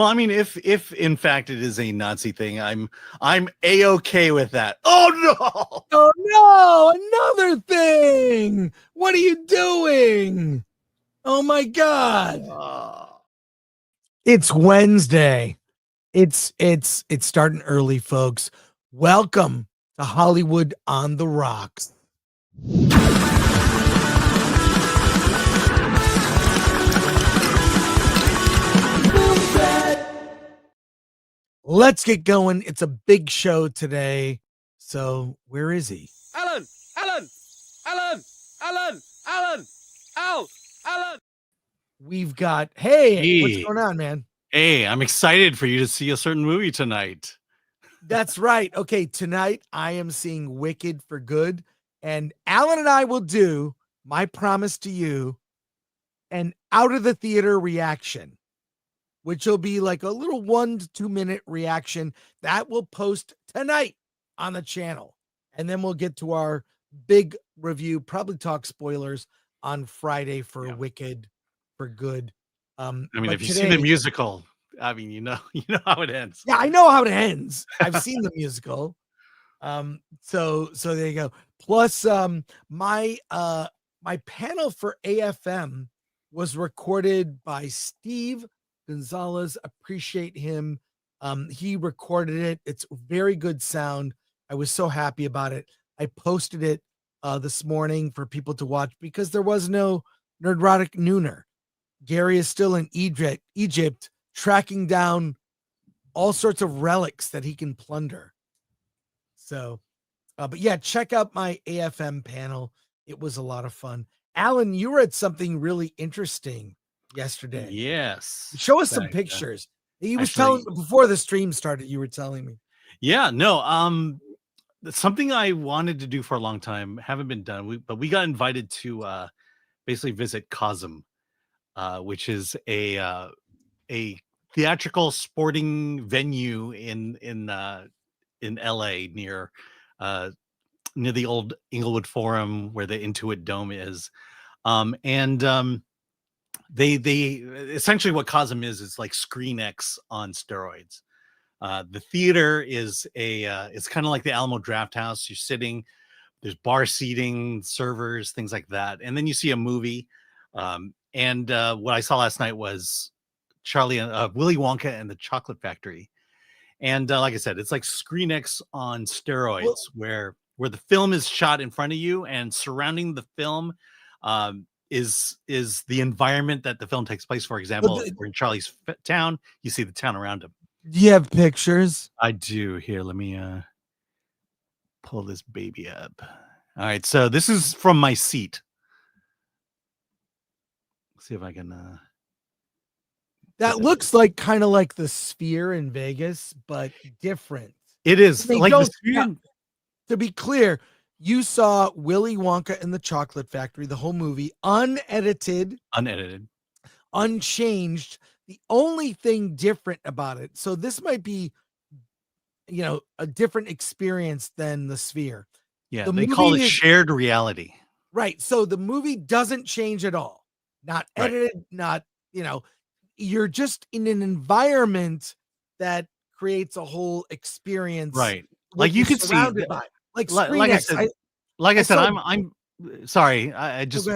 Well, I mean, if in fact it is a Nazi thing, I'm A-okay with that. Oh no! Oh no, another thing. What are you doing? Oh my God. It's Wednesday. It's starting early, folks. Welcome to Hollywood on the Rocks. Let's get going. It's a big show today. So where is he? Alan! We've got, hey, what's Hey. going on, man? Hey, I'm excited for you to see a certain movie tonight. That's right. Okay, tonight I am seeing Wicked for Good, and Alan and I will do, my promise to you, an out of the theater reaction, which will be like a little 1 to 2 minute reaction that will post tonight on the channel. And then we'll get to our big review, probably talk spoilers on Friday for Wicked for Good. I mean, if you see the musical, I mean, you know how it ends. Yeah, I know how it ends. I've seen the musical. So there you go. Plus, my panel for AFM was recorded by Steve Gonzalez. Appreciate him. He recorded it. It's very good sound. I was so happy about it. I posted it this morning for people to watch because there was no Nerdrotic Nooner. Gary is still in Egypt tracking down all sorts of relics that he can plunder. So, but yeah, check out my AFM panel. It was a lot of fun. Alan, you were at something really interesting yesterday. Yes. Show us some pictures. He was telling before the stream started, you were telling me. Yeah, no, something I wanted to do for a long time, haven't been done. But we got invited to basically visit Cosm, which is a theatrical sporting venue in LA near the old Inglewood Forum where the Intuit Dome is. They essentially what Cosm is like ScreenX on steroids. The theater is it's kind of like the Alamo Drafthouse. You're sitting, there's bar seating, servers, things like that, and then you see a movie. What I saw last night was Willy Wonka and the Chocolate Factory. And like I said, it's like ScreenX on steroids, where the film is shot in front of you, and surrounding the film is the environment that the film takes place. For example, we're in Charlie's town. You see the town around him. Do you have pictures? I do. Here, let me pull this baby up. All right, so this is from my seat. Let's see if I can. That looks like kind of like the Sphere in Vegas, but different. It is like the Sphere. To be clear, you saw Willy Wonka and the Chocolate Factory, the whole movie, unedited, unchanged. The only thing different about it, so this might be, a different experience than the Sphere. Yeah, they call it shared reality. Right. So the movie doesn't change at all. Not edited, not, you're just in an environment that creates a whole experience. Right. Like you could see, like I said, I'm sorry. I just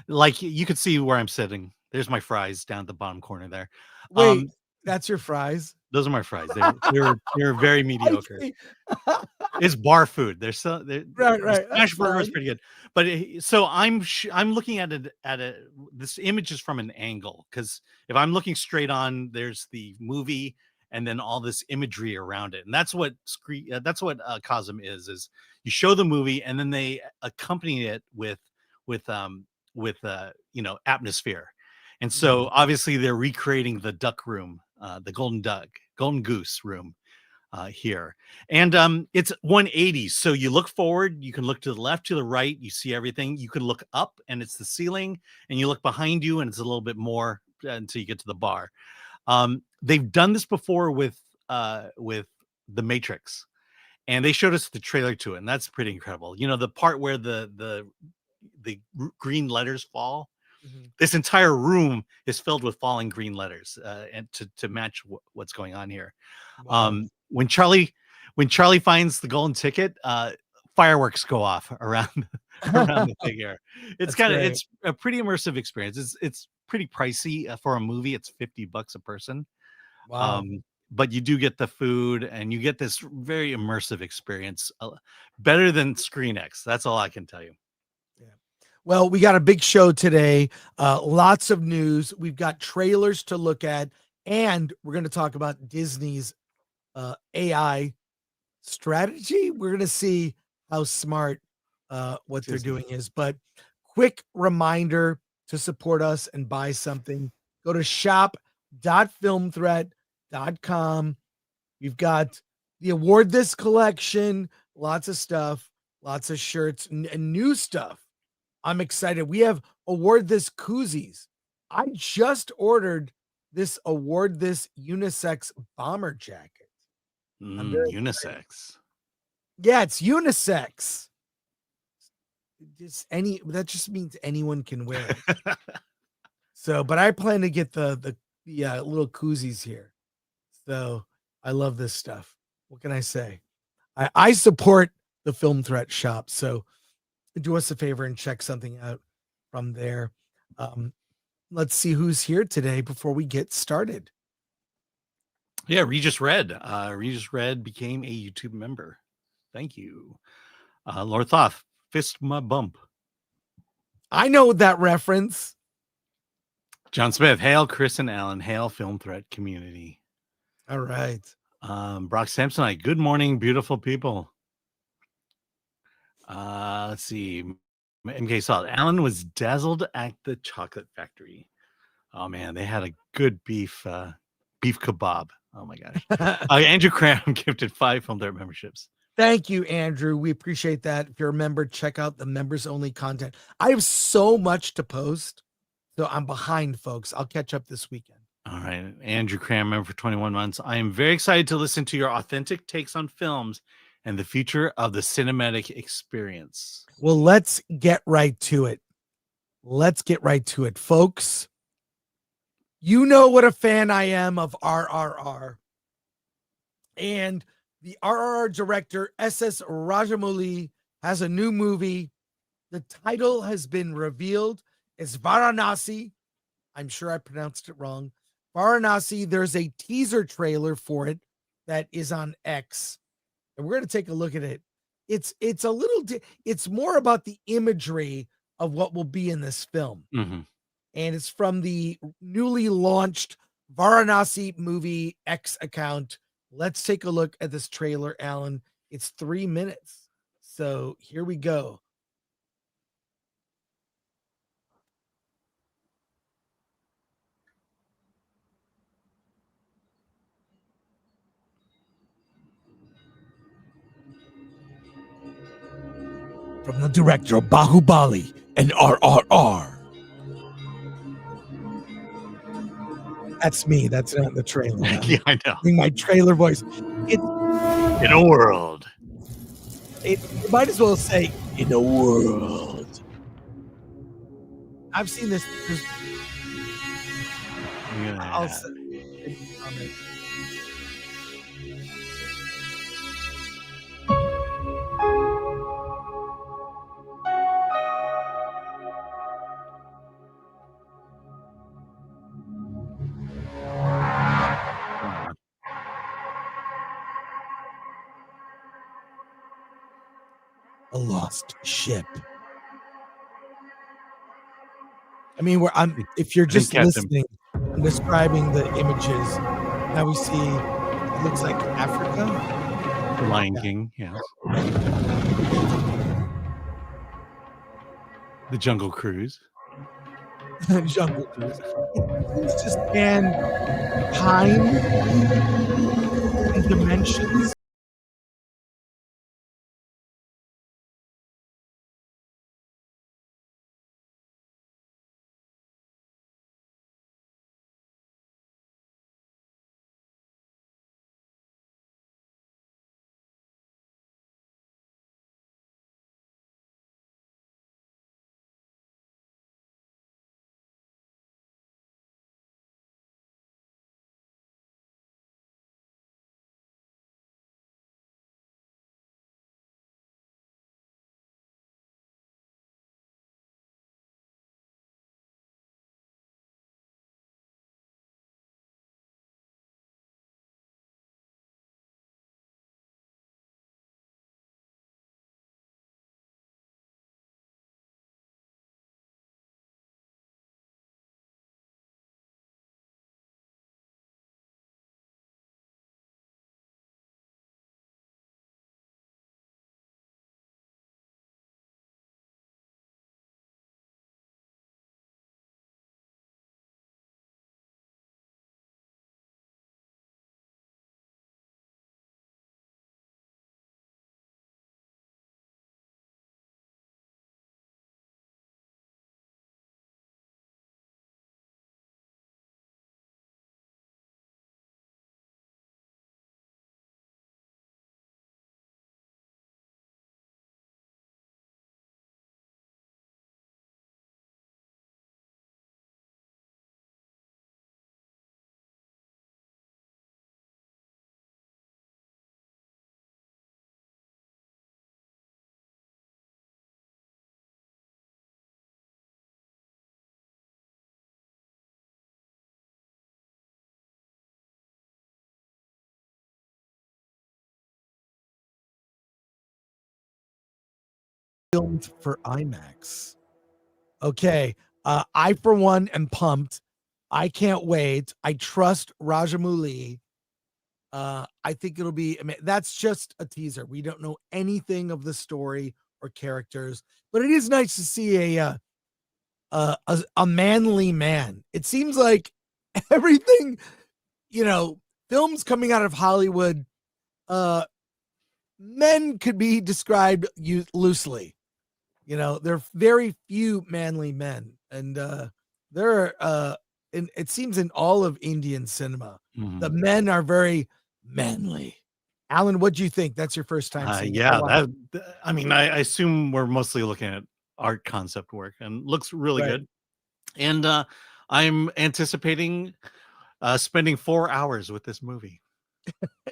like you could see where I'm sitting. There's my fries down at the bottom corner there. Wait, that's your fries? Those are my fries. They're very mediocre. It's bar food. They're right. Smash burger is pretty good, but so I'm looking at it. This image is from an angle, because if I'm looking straight on, there's the movie and then all this imagery around it, and that's what Cosm is you show the movie and then they accompany it with atmosphere, and so obviously they're recreating the duck room, the golden goose room here, and it's 180. So you look forward, you can look to the left, to the right, you see everything. You can look up and it's the ceiling, and you look behind you and it's a little bit more until you get to the bar. They've done this before with The Matrix, and they showed us the trailer to it, and that's pretty incredible. The part where the green letters fall, Mhm. This entire room is filled with falling green letters, and to match what's going on here. Wow. When Charlie finds the golden ticket, fireworks go off around around the thing here. That's great. It's a pretty immersive experience. It's pretty pricey for a movie. It's $50 a person. Wow. Um, but you do get the food and you get this very immersive experience, better than ScreenX. That's all I can tell you. Yeah. Well, we got a big show today. Lots of news. We've got trailers to look at, and we're going to talk about Disney's AI strategy. We're going to see how smart what they're Disney. doing is. But quick reminder to support us and buy something. Go to shop.filmthreat.com. We've got the Award This collection, lots of stuff, lots of shirts and new stuff. I'm excited. We have Award This koozies. I just ordered this Award This unisex bomber jacket. I'm very excited. Unisex. Yeah, it's unisex. Just that just means anyone can wear it. So, but I plan to get the little koozies here. So I love this stuff. What can I say? I support the Film Threat shop. So do us a favor and check something out from there. Let's see who's here today before we get started. Yeah, Regis Red. Regis Red became a YouTube member. Thank you. Lord Thoth, fist my bump. I know that reference. John Smith, hail Chris and Alan, hail Film Threat community. All right. Brock Samsonite, good morning, beautiful people. Let's see. MK Salt, Alan was dazzled at the chocolate factory. Oh man, they had a good beef kebab. Oh my gosh. Andrew Cram gifted 5 Film Threat memberships. Thank you, Andrew. We appreciate that. If you're a member, check out the members only content. I have so much to post, so I'm behind, folks. I'll catch up this weekend. All right. Andrew Cram, member for 21 months. I am very excited to listen to your authentic takes on films and the future of the cinematic experience. Well, let's get right to it. Folks. You know what a fan I am of RRR. And the RRR director, S.S. Rajamouli, has a new movie. The title has been revealed. It's Varanasi. I'm sure I pronounced it wrong. Varanasi, there's a teaser trailer for it that is on X. And we're going to take a look at it. It's it's more about the imagery of what will be in this film. Mm-hmm. And it's from the newly launched Varanasi movie X account. Let's take a look at this trailer, Alan. It's 3 minutes. So here we go. From the director of Bahubali and RRR. That's me. That's not the trailer. Yeah, I know. In my trailer voice. In a world. It might as well say in a world. I've seen this. I'll say comment. A lost ship. I mean, if you're just listening, I'm describing the images. Now we see it looks like Africa. Lion King, yes. The Jungle Cruise. Jungle Cruise. It seems to span time and dimensions. filmed for IMAX. Okay. I, for one, am pumped. I can't wait. I trust Rajamouli. I think it'll be, that's just a teaser. We don't know anything of the story or characters, but it is nice to see a manly man. It seems like everything, films coming out of Hollywood, men could be described loosely. There are very few manly men, and there are, and it seems in all of Indian cinema, the men are very manly. Alan, what do you think? That's your first time seeing it. Yeah, I assume we're mostly looking at art concept work, and looks really Right. good. And I'm anticipating spending 4 hours with this movie.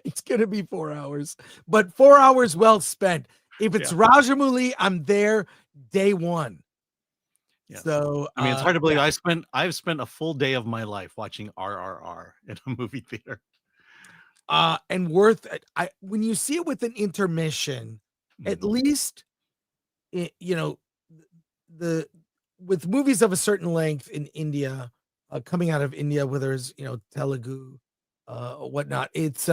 It's gonna be 4 hours, but 4 hours well spent. If it's Rajamouli, I'm there day one. Yeah. So it's hard to believe I've spent a full day of my life watching RRR in a movie theater. And worth it. When you see it with an intermission, at least the with movies of a certain length in India, coming out of India, whether it's Telugu, whatnot, it's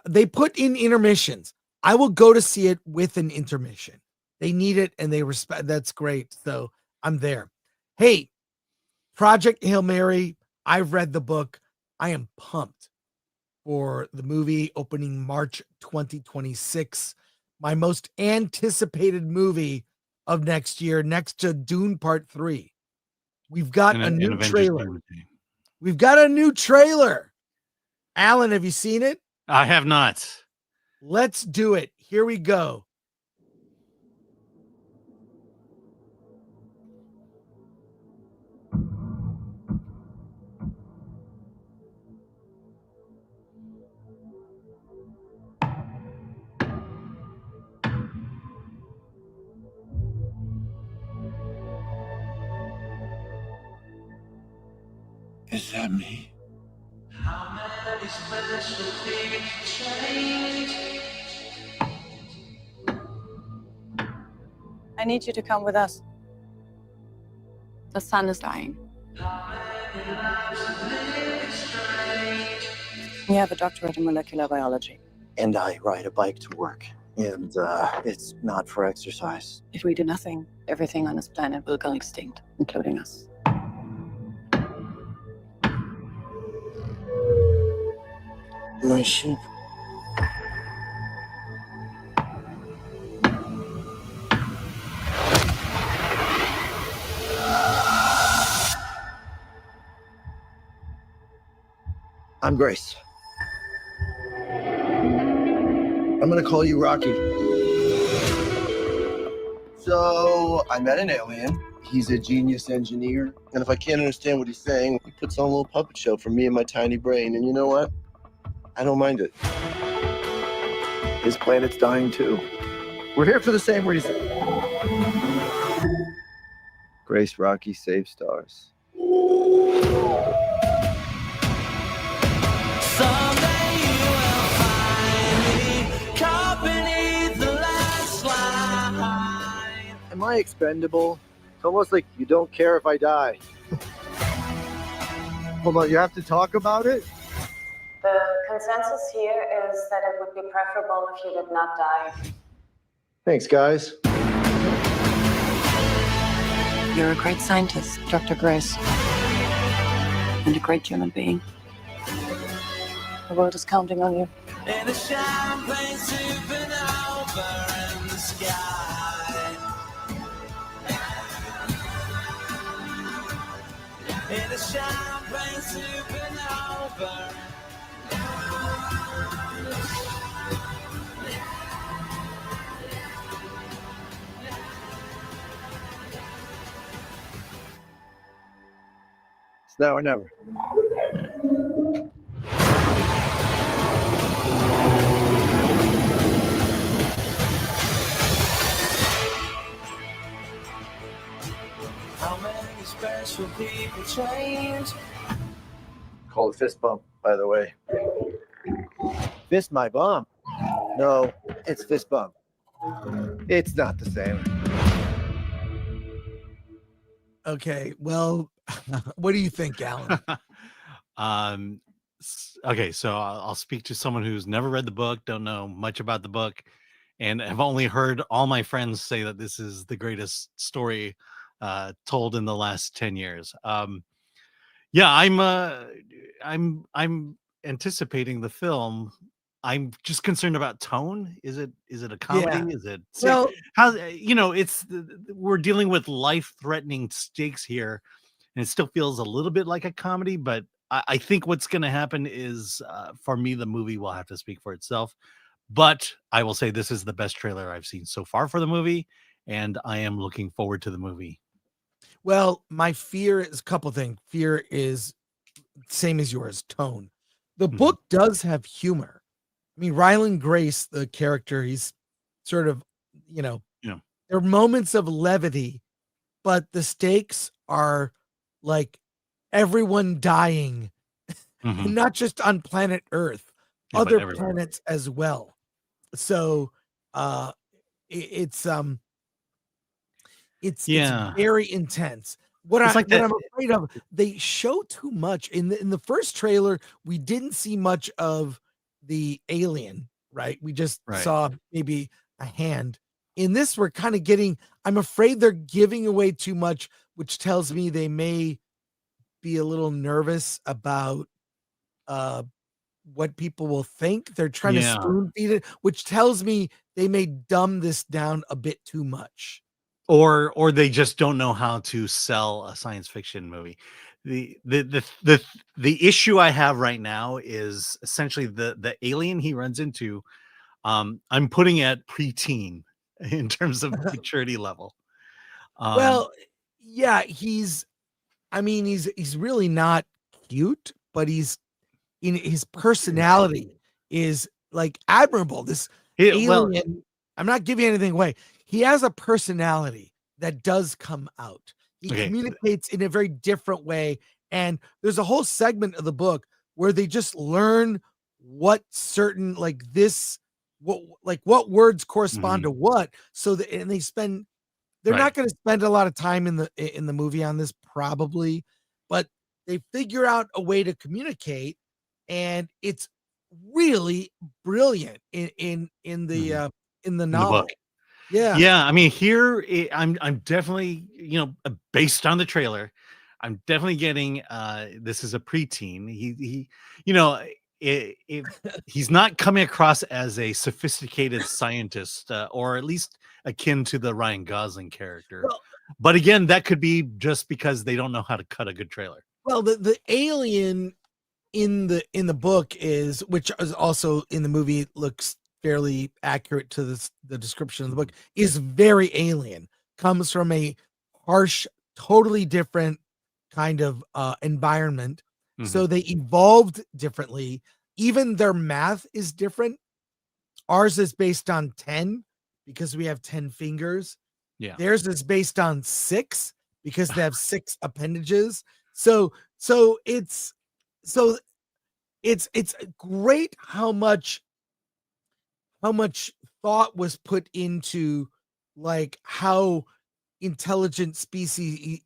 they put in intermissions. I will go to see it with an intermission. They need it and they respect. That's great. So I'm there. Hey, Project Hail Mary. I've read the book. I am pumped for the movie opening March 2026. My most anticipated movie of next year, next to Dune Part 3. We've got a new trailer. We've got a new trailer. Alan, have you seen it? I have not. Let's do it. Here we go. Is that me? I need you to come with us. The sun is dying. You have a doctorate in molecular biology. And I ride a bike to work. And it's not for exercise. If we do nothing, everything on this planet will go extinct, including us. My ship. I'm Grace. I'm gonna call you Rocky. So, I met an alien. He's a genius engineer. And if I can't understand what he's saying, he puts on a little puppet show for me and my tiny brain. And you know what? I don't mind it. His planet's dying too. We're here for the same reason. Grace, Rocky, save stars. Am I expendable? It's almost like you don't care if I die. Hold on, you have to talk about it? The consensus here is that it would be preferable if you did not die. Thanks, guys. You're a great scientist, Dr. Grace. And a great human being. The world is counting on you. In a champagne supernova in the sky. In a champagne supernova. It's now or never. How many special people change? Call it fist bump, by the way. Fist my bump. No, it's fist bump. It's not the same. Okay, well, what do you think, Alan? um, okay, so I'll speak to someone who's never read the book, don't know much about the book, and have only heard all my friends say that this is the greatest story told in the last 10 years. Yeah, I'm anticipating the film. I'm just concerned about tone. Is it a comedy? Yeah. Is it Well, how it's we're dealing with life-threatening stakes here, and it still feels a little bit like a comedy, but I think what's going to happen is for me the movie will have to speak for itself. But I will say this is the best trailer I've seen so far for the movie, and I am looking forward to the movie. well, my fear is a couple things. Fear is same as yours, tone. The Mhm. book does have humor. I mean, Ryland Grace, the character, he's sort of, you know, Yeah. there are moments of levity, but the stakes are like everyone dying, Mhm. and not just on planet Earth, Yeah, but other everywhere. planets as well. So, uh, it's it's Yeah. very intense. It's like What that. I'm afraid of, they show too much in the first trailer. We didn't see much of the alien, right? We just Right. saw maybe a hand. In this, we're kind of getting. I'm afraid they're giving away too much, which tells me they may be a little nervous about uh what people will think. They're trying to Yeah. spoon feed it, which tells me they may dumb this down a bit too much. Or they just don't know how to sell a science fiction movie. The issue I have right now is essentially the alien he runs into. I'm putting at preteen in terms of maturity level. Um, Well, yeah, I mean, he's really not cute, but he's in his personality is like admirable. This well, alien, I'm not giving anything away. He has a personality that does come out. He okay, communicates in a very different way. And there's a whole segment of the book where they just learn what certain what words correspond mhm, to what. So that and they spend they're right, not gonna spend a lot of time in the movie on this probably, but they figure out a way to communicate, and it's really brilliant mhm, in the in the book. novel. Yeah. Yeah, I mean, here I'm definitely, based on the trailer, I'm definitely getting this is a preteen. He you know, if he's not coming across as a sophisticated scientist, or at least akin to the Ryan Gosling character. Well But again, that could be just because they don't know how to cut a good trailer. well, the alien in the book is which is also in the movie looks fairly accurate to the description of the book, is very alien. Comes from a harsh, totally different kind of environment. Mhm. So they evolved differently. Even their math is different. Ours is based on 10 because we have 10 fingers. Yeah. Theirs is based on 6 because they have 6 appendages. So so it's great how much thought was put into like how intelligent species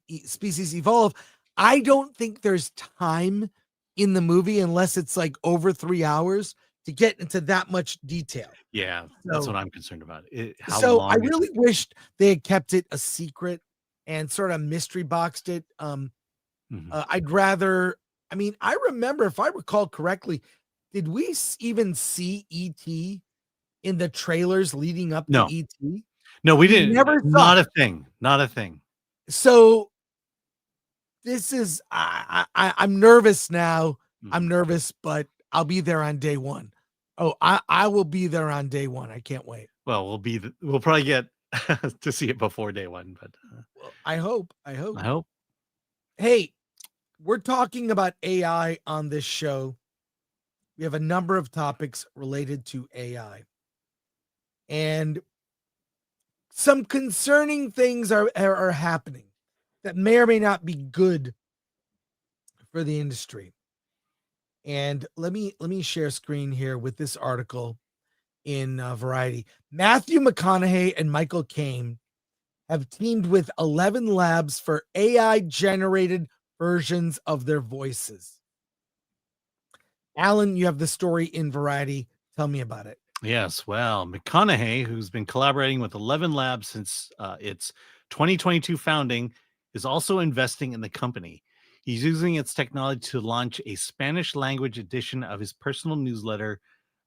evolve. I don't think there's time in the movie unless it's like over 3 hours to get into that much detail. Yeah, that's what So I'm concerned about. How so I long is really it? wished they had kept it a secret and sort of mystery boxed it. Mhm. I'd rather. I mean, I remember if I recall correctly, did we even see ET in the trailers leading up to No. ET? No, we We didn't. never saw. Not a thing. Not a thing. So this is I'm nervous now. I'm Mhm. nervous, but I'll be there on day one. Oh, I will be there on day one. I can't wait. Well, we'll probably get to see it before day one, but Well, I hope. I I hope. hope. Hey, we're talking about AI on this show. We have a number of topics related to AI. And some concerning things are happening that may or may not be good for the industry. And let me share screen here with this article in Variety. Matthew McConaughey and Michael Caine have teamed with 11 labs for AI generated versions of their voices. Alan, you have the story in Variety. Tell me about it. Yes, well, McConaughey, who's been collaborating with 11 Labs since its 2022 founding, is also investing in the company. He's using its technology to launch a Spanish language edition of his personal newsletter,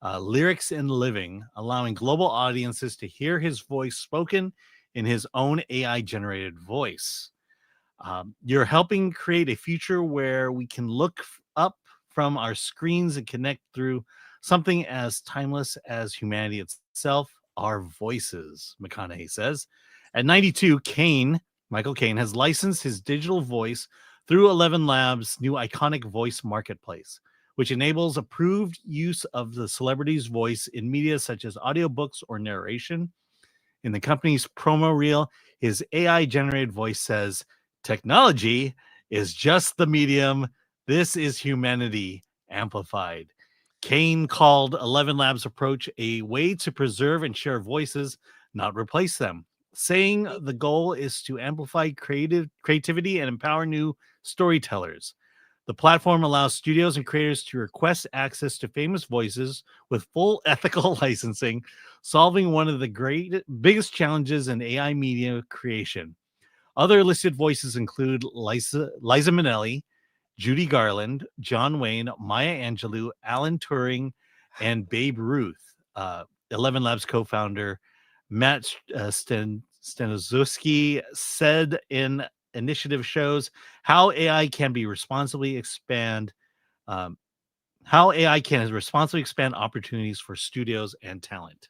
Lyrics in Living, allowing global audiences to hear his voice spoken in his own AI generated voice. You're helping create a future where we can look up from our screens and connect through something as timeless as humanity itself, our voices, McConaughey says. At 92, Michael Caine, has licensed his digital voice through 11 Labs' new iconic voice marketplace, which enables approved use of the celebrity's voice in media such as audiobooks or narration. In the company's promo reel, his AI generated voice says, "Technology is just the medium. This is humanity amplified." Caine called 11 Labs' approach a way to preserve and share voices, not replace them, saying the goal is to amplify creativity and empower new storytellers. The platform allows studios and creators to request access to famous voices with full ethical licensing, solving one of the biggest challenges in AI media creation. Other listed voices include Liza Minnelli, Judy Garland, John Wayne, Maya Angelou, Alan Turing, and Babe Ruth. 11 Labs co-founder Matt Staniszewski said in initiative shows how AI can responsibly expand opportunities for studios and talent.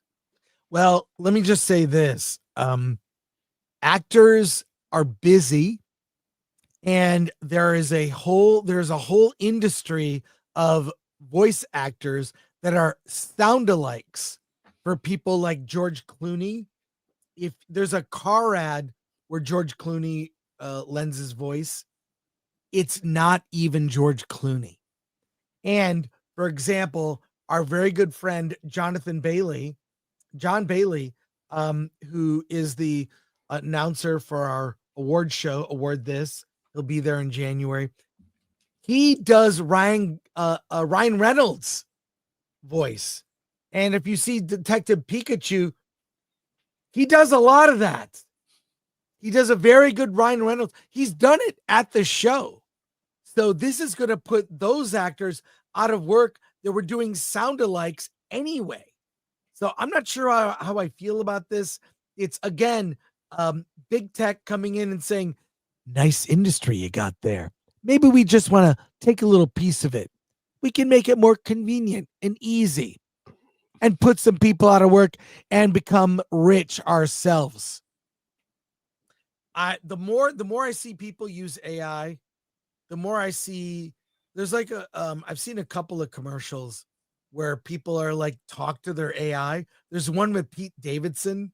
Well, let me just say this. Actors are busy, and there's a whole industry of voice actors that are sound-alikes for people like George Clooney. If there's a car ad where George Clooney lends his voice, it's not even George Clooney. And for example, our very good friend John Bailey, who is the announcer for our award show, Award This, he'll be there in January. He does Ryan Reynolds' voice, and if you see Detective Pikachu, he does a lot of that. He does a very good Ryan Reynolds. He's done it at the show. So this is going to put those actors out of work that were doing sound-alikes anyway. So I'm not sure how I feel about this. It's, again, big tech coming in and saying, nice industry you got there. Maybe we just want to take a little piece of it. We can make it more convenient and easy and put some people out of work and become rich ourselves. The more I see people use AI, the more I see there's like I've seen a couple of commercials where people are like talk to their AI. There's one with Pete Davidson.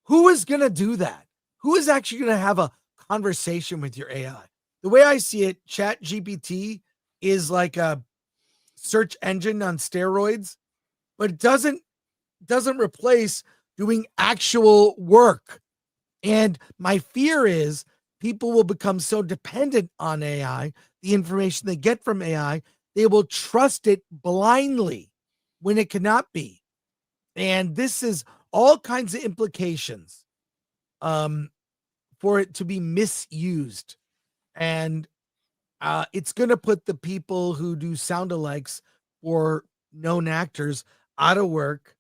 Who is going to do that? Who is actually going to have a conversation with your AI? The way I see it, Chat GPT is like a search engine on steroids, but it doesn't replace doing actual work. And my fear is people will become so dependent on AI, the information they get from AI, they will trust it blindly when it cannot be. And this is all kinds of implications for it to be misused. And it's going to put the people who do sound-alikes for known actors out of work.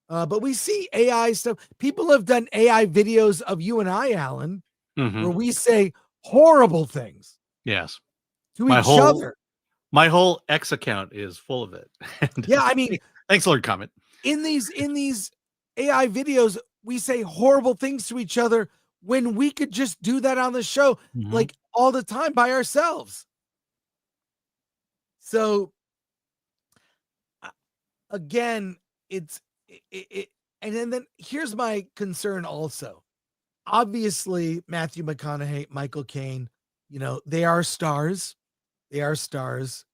But we see AI stuff. People have done AI videos of you and I, Alan, where we say horrible things. Yes. To each other. My whole X account is full of it. Yeah, I mean, thanks, Lord Comment. In these AI videos, we say horrible things to each other when we could just do that on the show, like all the time by ourselves. So again, and then here's my concern also. Obviously, Matthew McConaughey, Michael Caine, they are stars. They are stars.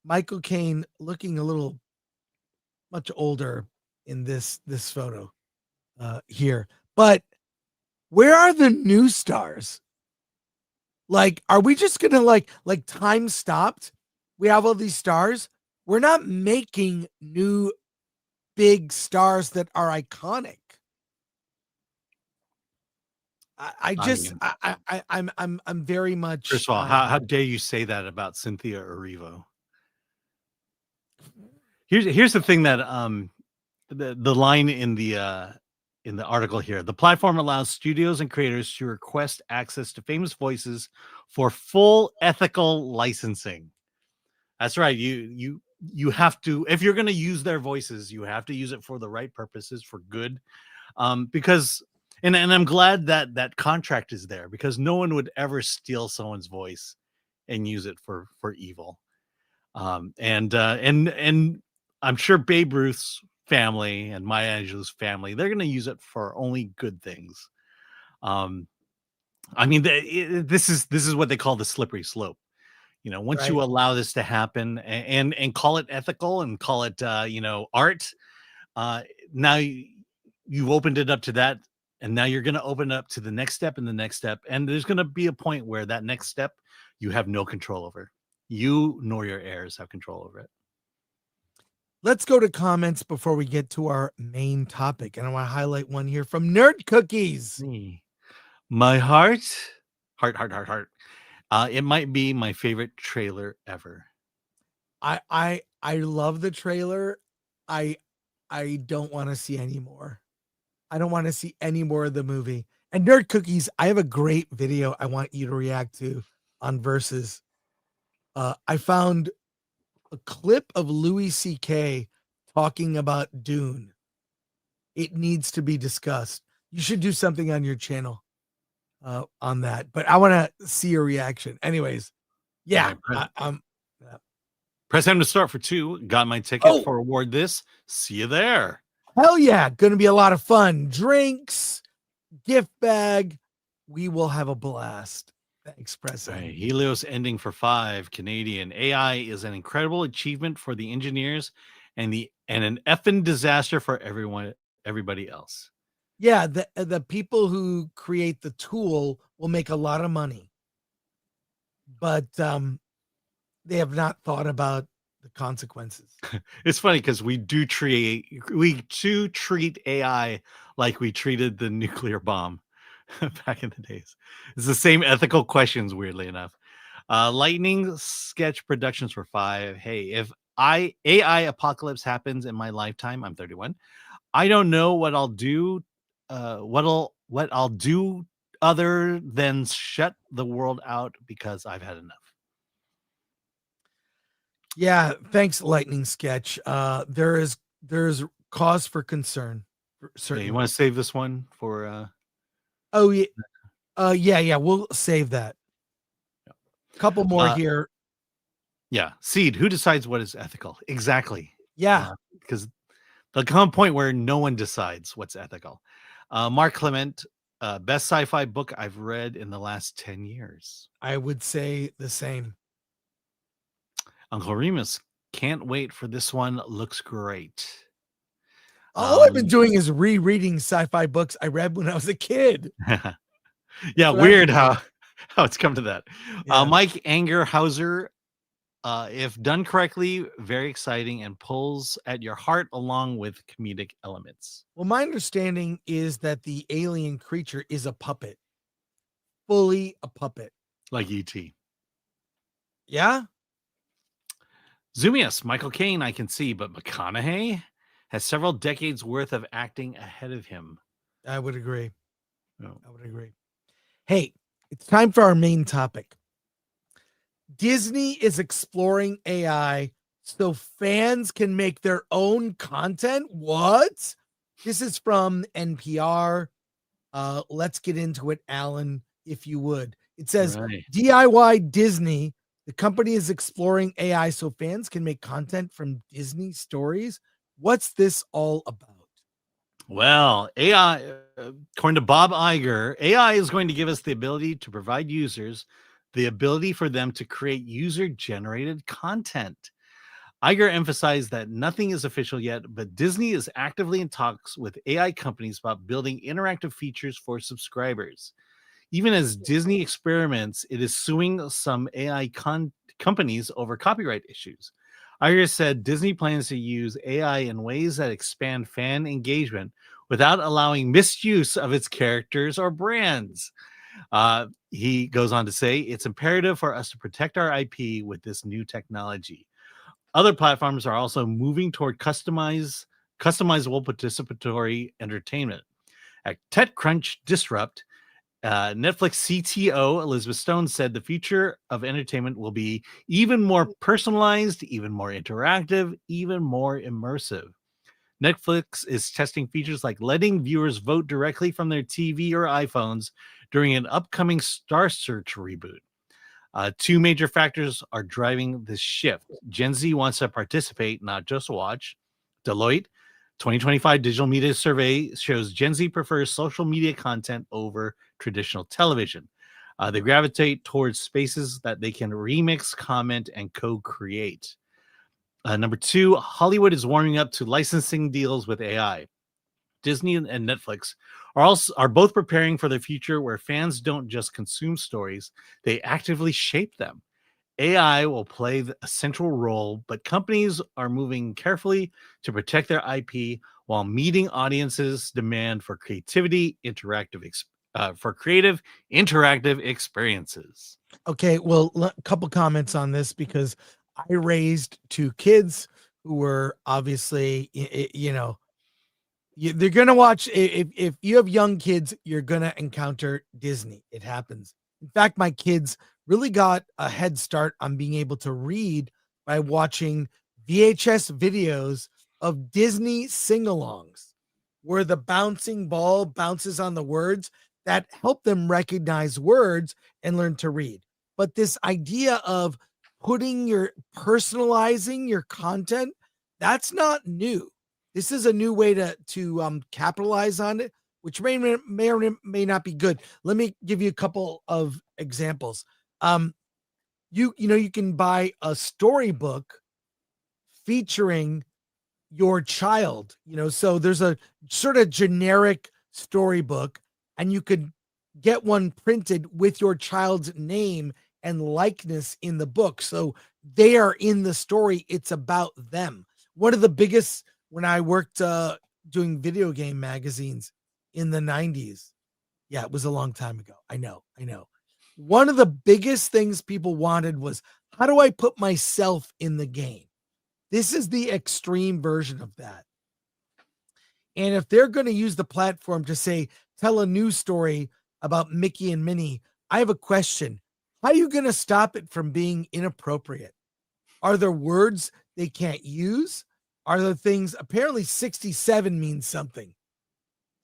Michael Caine looking a little much older in this photo here. But Where are the new stars? Like, are we just gonna like time stopped? We have all these stars. We're not making new big stars that are iconic. I just mean, I'm very much first of all, how dare you say that about Cynthia Erivo? Here's the thing that the line in the article here. The platform allows studios and creators to request access to famous voices for full ethical licensing. That's right. You have to, if you're going to use their voices, you have to use it for the right purposes, for good. Because and I'm glad that that contract is there, because no one would ever steal someone's voice and use it for evil. And I'm sure Babe Ruth's family and Maya Angelou's family, they're going to use it for only good things. I mean, this is what they call the slippery slope. You know, once you Right. allow this to happen and call it ethical and call it art, now you've opened it up to that, and now you're going to open it up to the next step and the next step, and there's going to be a point where that next step you have no control over. You nor your heirs have control over it. Let's go to comments before we get to our main topic. And I want to highlight one here from Nerd Cookies. Me. My heart. It might be my favorite trailer ever. I love the trailer. I don't want to see any more. I don't want to see any more of the movie. And Nerd Cookies, I have a great video I want you to react to on Versus. I found a clip of Louis C.K. talking about Dune. It needs to be discussed. You should do something on your channel on that, but I want to see your reaction. Anyways, yeah. Press M to start for 2. Got my ticket for Award This. See you there. Hell yeah. Going to be a lot of fun. Drinks, gift bag. We will have a blast. Thanks, Press M. Right. Helios ending for 5. Canadian. AI is an incredible achievement for the engineers and an effing disaster for everybody else. Yeah, the people who create the tool will make a lot of money, but they have not thought about the consequences. It's funny because we do treat AI like we treated the nuclear bomb back in the days. It's the same ethical questions, weirdly enough. Lightning Sketch Productions for 5. Hey, if AI apocalypse happens in my lifetime, I'm 31. I don't know what I'll do. What I'll do other than shut the world out because I've had enough. Yeah, thanks, Lightning Sketch. There's cause for concern. Hey, you want to save this one for? Oh yeah, yeah. We'll save that. A couple more here. Yeah, Seed. Who decides what is ethical? Exactly. Yeah, because there'll come a point where no one decides what's ethical. Mark Clement, best sci-fi book I've read in the last 10 years. I would say the same. Uncle Remus, can't wait for this one. Looks great. All I've been doing is rereading sci-fi books I read when I was a kid. Yeah, weird how it's come to that. Yeah. Mike Angerhauser, if done correctly, very exciting and pulls at your heart along with comedic elements. Well, my understanding is that the alien creature is a puppet, fully a puppet. Like E.T. Yeah? Zoomius, Michael Caine, I can see, but McConaughey has several decades worth of acting ahead of him. I would agree. Oh. I would agree. Hey, it's time for our main topic. Disney is exploring AI so fans can make their own content. What? This is from NPR. Let's get into it, Alan, if you would. It says Right. DIY Disney. The company is exploring AI so fans can make content from Disney stories. What's this all about? Well, AI, according to Bob Iger, AI is going to give us the ability to provide users the ability for them to create user-generated content. Iger emphasized that nothing is official yet, but Disney is actively in talks with AI companies about building interactive features for subscribers. Even as Disney experiments, it is suing some AI companies over copyright issues. Iger said Disney plans to use AI in ways that expand fan engagement without allowing misuse of its characters or brands. He goes on to say, it's imperative for us to protect our IP with this new technology. Other platforms are also moving toward customizable participatory entertainment. At TechCrunch Disrupt, Netflix CTO Elizabeth Stone said the future of entertainment will be even more personalized, even more interactive, even more immersive. Netflix is testing features like letting viewers vote directly from their TV or iPhones during an upcoming Star Search reboot. Two major factors are driving this shift. Gen Z wants to participate, not just watch. Deloitte 2025 Digital Media Survey shows Gen Z prefers social media content over traditional television. They gravitate towards spaces that they can remix, comment, and co-create. Number two, Hollywood is warming up to licensing deals with AI. Disney and Netflix are both preparing for the future where fans don't just consume stories, they actively shape them. AI will play a central role, but companies are moving carefully to protect their IP while meeting audiences' demand for creative interactive experiences. Okay, well, a couple comments on this because I raised two kids who were obviously, they're gonna watch. If you have young kids, you're gonna encounter Disney. It happens. In fact, my kids really got a head start on being able to read by watching VHS videos of Disney sing-alongs, where the bouncing ball bounces on the words that help them recognize words and learn to read. But this idea of personalizing your content, that's not new. This is a new way to capitalize on it, which may or may not be good. Let me give you a couple of examples. You can buy a storybook featuring your child. So there's a sort of generic storybook, and you could get one printed with your child's name and likeness in the book. So they are in the story. It's about them. One of the biggest, when I worked doing video game magazines in the 90s. Yeah, it was a long time ago. I know. One of the biggest things people wanted was, how do I put myself in the game? This is the extreme version of that. And if they're going to use the platform to say, tell a news story about Mickey and Minnie, I have a question. How are you going to stop it from being inappropriate? Are there words they can't use? Are there things, apparently 67 means something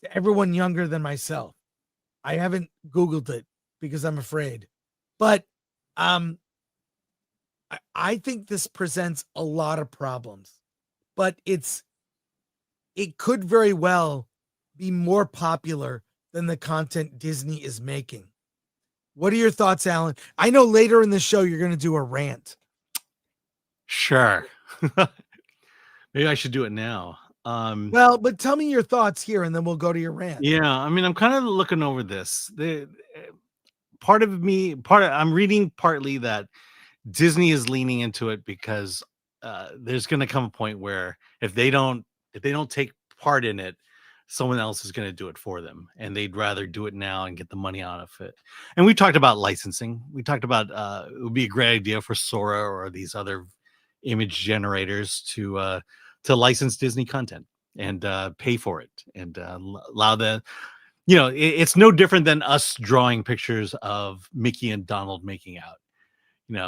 to everyone younger than myself. I haven't Googled it because I'm afraid. But I think this presents a lot of problems. But it could very well be more popular than the content Disney is making. What are your thoughts, Alan? I know later in the show you're going to do a rant. Sure. Maybe I should do it now. Well, but tell me your thoughts here, and then we'll go to your rant. Yeah, I mean, I'm kind of looking over this. I'm reading partly that Disney is leaning into it because there's going to come a point where if they don't take part in it, someone else is going to do it for them, and they'd rather do it now and get the money out of it. And we talked about licensing. We talked about it would be a great idea for Sora or these other image generators to license Disney content and pay for it and allow it's no different than us drawing pictures of Mickey and Donald making out.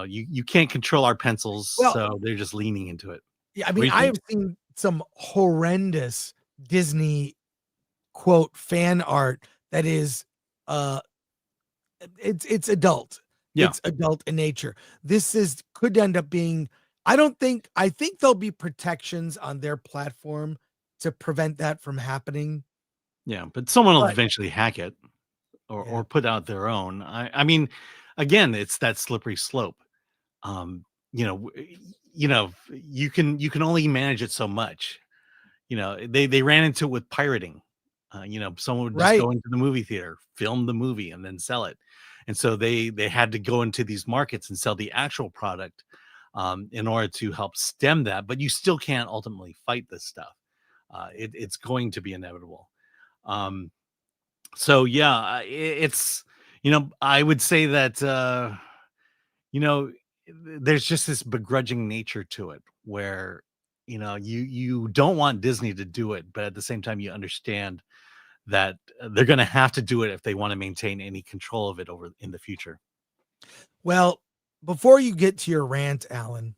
You can't control our pencils, so they're just leaning into it. Yeah, I mean, I have seen some horrendous Disney quote fan art that is it's adult. Yeah. It's adult in nature. This could end up being, I think there'll be protections on their platform to prevent that from happening. Yeah, but someone will eventually hack it or put out their own. I mean, again, it's that slippery slope. you know, you can only manage it so much. You know, they ran into it with pirating. You know, someone would just Right. go into the movie theater, film the movie, and then sell it. And so they had to go into these markets and sell the actual product in order to help stem that. But you still can't ultimately fight this stuff. It's going to be inevitable. So yeah, it's, you know, I would say that you know, there's just this begrudging nature to it where, you know, you don't want Disney to do it, but at the same time you understand that they're going to have to do it if they want to maintain any control of it over in the future. Well, before you get to your rant, Alan,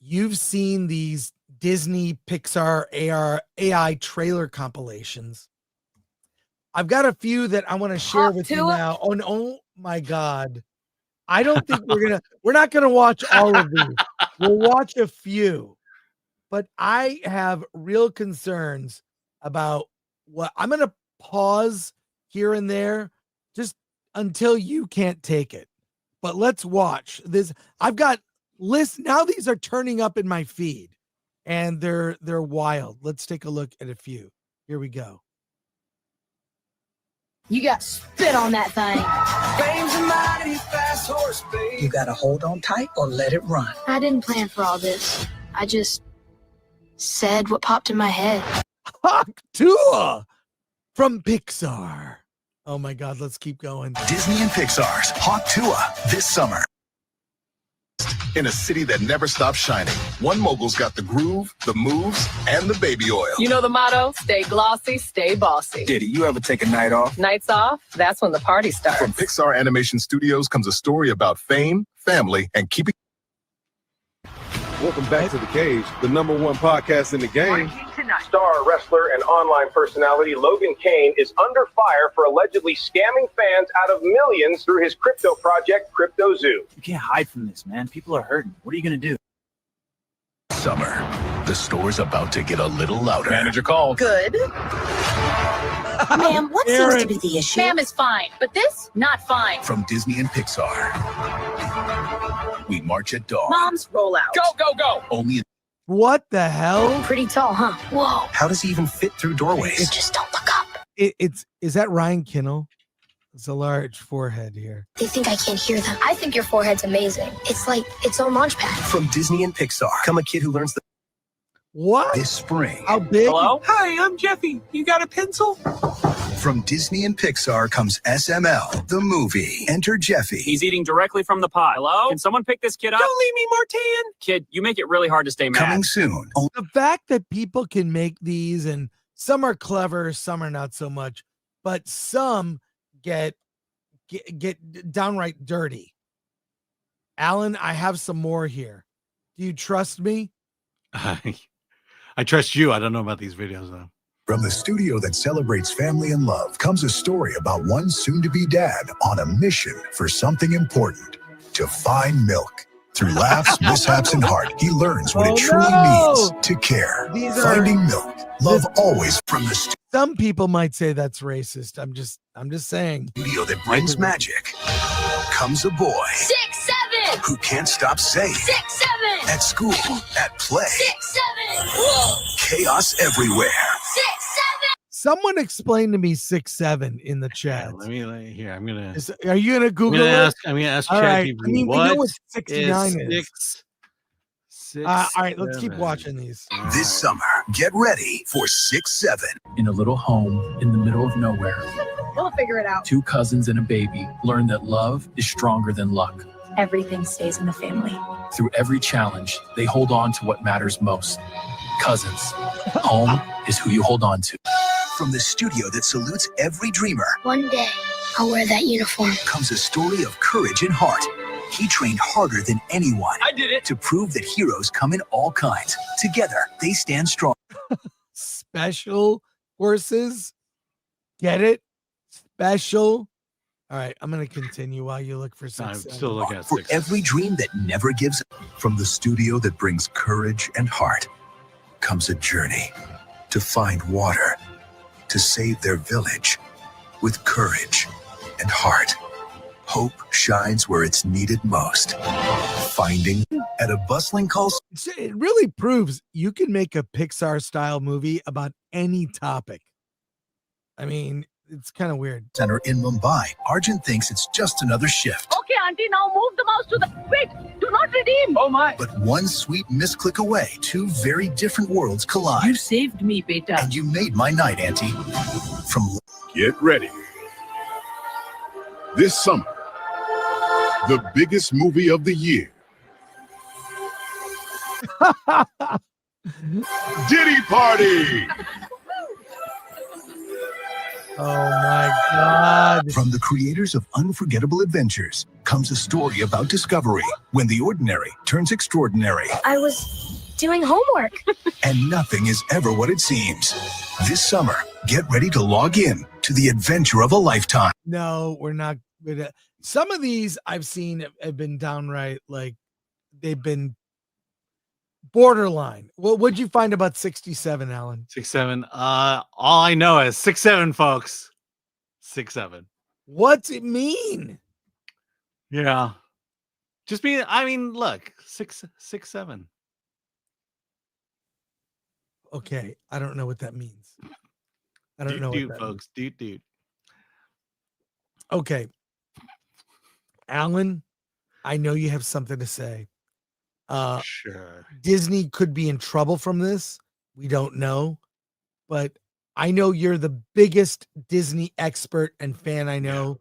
you've seen these Disney-Pixar AI trailer compilations. I've got a few that I want to share with you now. Oh my God. I don't think we're not gonna watch all of these. We'll watch a few, but I have real concerns about what I'm gonna pause here and there just until you can't take it. But let's watch this. I've got lists now. These are turning up in my feed and they're wild. Let's take a look at a few. Here we go. You got spit on that thing. Fame's a mighty fast horse, babe. You gotta hold on tight or let it run. I didn't plan for all this. I just said what popped in my head. Hawk Tua from Pixar. Oh my God, let's keep going. Disney and Pixar's Hawk Tua this summer. In a city that never stops shining, one mogul's got the groove, the moves, and the baby oil. You know the motto, stay glossy, stay bossy. Diddy, you ever take a night off? Nights off, that's when the party starts. From Pixar Animation Studios comes a story about fame, family, and keeping... Welcome back to The Cage, the #1 podcast in the game. Star wrestler and online personality Logan Caine is under fire for allegedly scamming fans out of millions through his crypto project, Crypto Zoo. You can't hide from this, man. People are hurting. What are you going to do? Summer. The store's about to get a little louder. Manager called. Good. Ma'am, what seems to be the issue? Ma'am is fine, but this, not fine. From Disney and Pixar. We march at dawn. Mom's rollout. Go, go, go. Only in... What the hell? Pretty tall, huh? Whoa. How does he even fit through doorways? Just don't look up. Is that Ryan Kinnell? It's a large forehead here. They think I can't hear them. I think your forehead's amazing. It's like its own launch pad. From Disney and Pixar. Come a kid who learns the... What? This spring. How big? Hello? Hi, I'm Jeffy. You got a pencil? From Disney and Pixar comes SML, the movie. Enter Jeffy. He's eating directly from the pot. Hello? Can someone pick this kid up? Don't leave me, Martin. Kid, you make it really hard to stay mad. Coming soon. The fact that people can make these, and some are clever, some are not so much, but some get downright dirty. Alan, I have some more here. Do you trust me? I trust you. I don't know about these videos though. From the studio that celebrates family and love comes a story about one soon-to-be dad on a mission for something important: to find milk. Through laughs, mishaps, and heart, he learns what it truly means to care. Finding milk. Love always from the Some people might say that's racist. I'm just saying. studio that brings magic. Comes a boy 6, 7. who can't stop saying 6, 7. at school, at play, 6, 7. Whoa. chaos everywhere. 6, 7. Someone explain to me 6'7" in the chat. Let me here. I'm gonna. Are you gonna Google it? I'm gonna ask All right. ChatGPT. I mean, we know what 69 is. All right, let's keep 6'7". watching these. This summer, get ready for 6'7". In a little home in the middle of nowhere, We'll figure it out. 2 cousins and a baby learn that love is stronger than luck. Everything stays in the family. Through every challenge, they hold on to what matters most. Cousins. Home is who you hold on to. From the studio that salutes every dreamer One day, I'll wear that uniform. comes a story of courage and heart. He trained harder than anyone. I did it. To prove that heroes come in all kinds. Together, they stand strong. Special forces. Get it? Special. All right, I'm gonna continue while you look for 6'7". I'm still looking at For 6'7". every dream that never gives up. From the studio that brings courage and heart comes a journey to find water, to save their village with courage and heart. Hope shines where it's needed most. Finding at a bustling call It really proves you can make a Pixar style movie about any topic. I mean, it's kind of weird. center in Mumbai. Arjun thinks it's just another shift. Okay, auntie, now move the mouse to the... Wait, do not redeem. Oh, my. But one sweet misclick away, two very different worlds collide. You saved me, beta. And you made my night, Auntie. From Get ready. This summer, the biggest movie of the year. Diddy Party! Oh my God. From the creators of Unforgettable Adventures comes a story about discovery when the ordinary turns extraordinary. I was doing homework. And nothing is ever what it seems. This summer, get ready to log in to the adventure of a lifetime. No, we're not good at some of these I've seen have been downright like they've been borderline. Well, what'd you find about 67, Alan? 6'7". All I know is 6'7", folks. 6'7". What's it mean? Yeah. Just being, I mean, look, 6'7". Okay, I don't know what that means. I don't know what that folks. Dude. Okay. Alan, I know you have something to say. Sure. Disney could be in trouble from this. We don't know. But I know you're the biggest Disney expert and fan I know.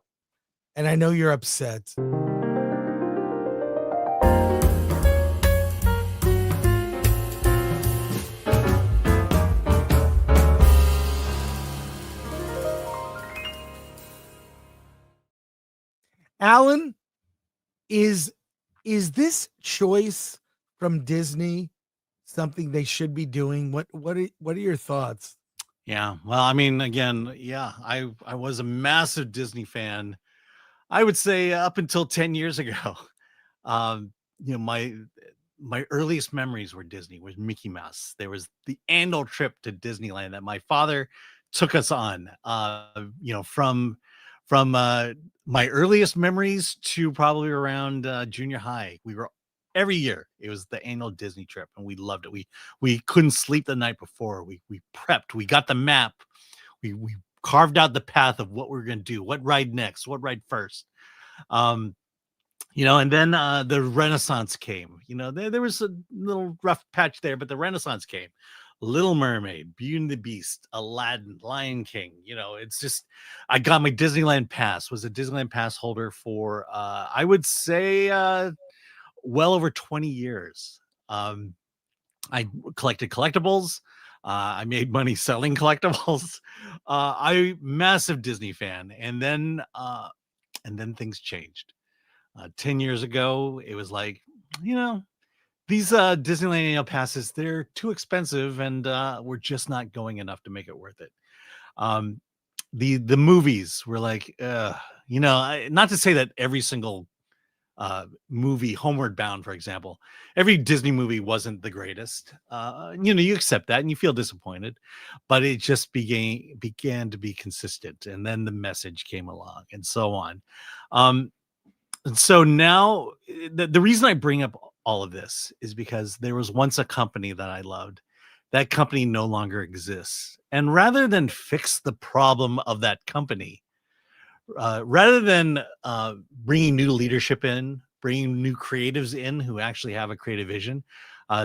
And I know you're upset. Alan, is this choice from Disney something they should be doing? What are your thoughts? Yeah. Well, I mean, again, yeah, I was a massive Disney fan. I would say up until 10 years ago. You know, my earliest memories were Disney, was Mickey Mouse. There was the annual trip to Disneyland that my father took us on. You know, from my earliest memories to probably around junior high. We were every year. It was the annual Disney trip, and we loved it. We couldn't sleep the night before. We prepped. We got the map. We carved out the path of what we were going to do. What ride next? What ride first? You know, and then the Renaissance came. You know, there was a little rough patch there, but the Renaissance came. Little Mermaid, Beauty and the Beast, Aladdin, Lion King. You know, it's just, I got my Disneyland pass, was a Disneyland pass holder for, I would say, well over 20 years. I collected collectibles. I made money selling collectibles. I massive Disney fan. And then things changed. 10 years ago, it was like, you know, these Disneyland annual passes, they're too expensive, and we're just not going enough to make it worth it. The movies were like, you know, not to say that every single movie, Homeward Bound, for example, every Disney movie wasn't the greatest. You know, you accept that and you feel disappointed, but it just began to be consistent, and then the message came along, and so on. And so now the reason I bring up all of this is because there was once a company that I loved. That company no longer exists. And rather than fix the problem of that company, rather than bringing new leadership in, bringing new creatives in who actually have a creative vision,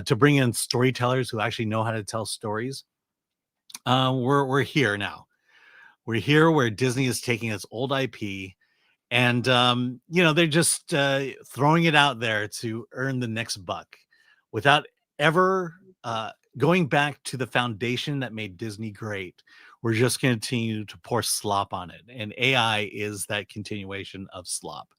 to bring in storytellers who actually know how to tell stories, we're here now. We're here where Disney is taking its old IP, and you know, they're just throwing it out there to earn the next buck without ever going back to the foundation that made Disney great. We're just going to continue to pour slop on it, and AI is that continuation of slop.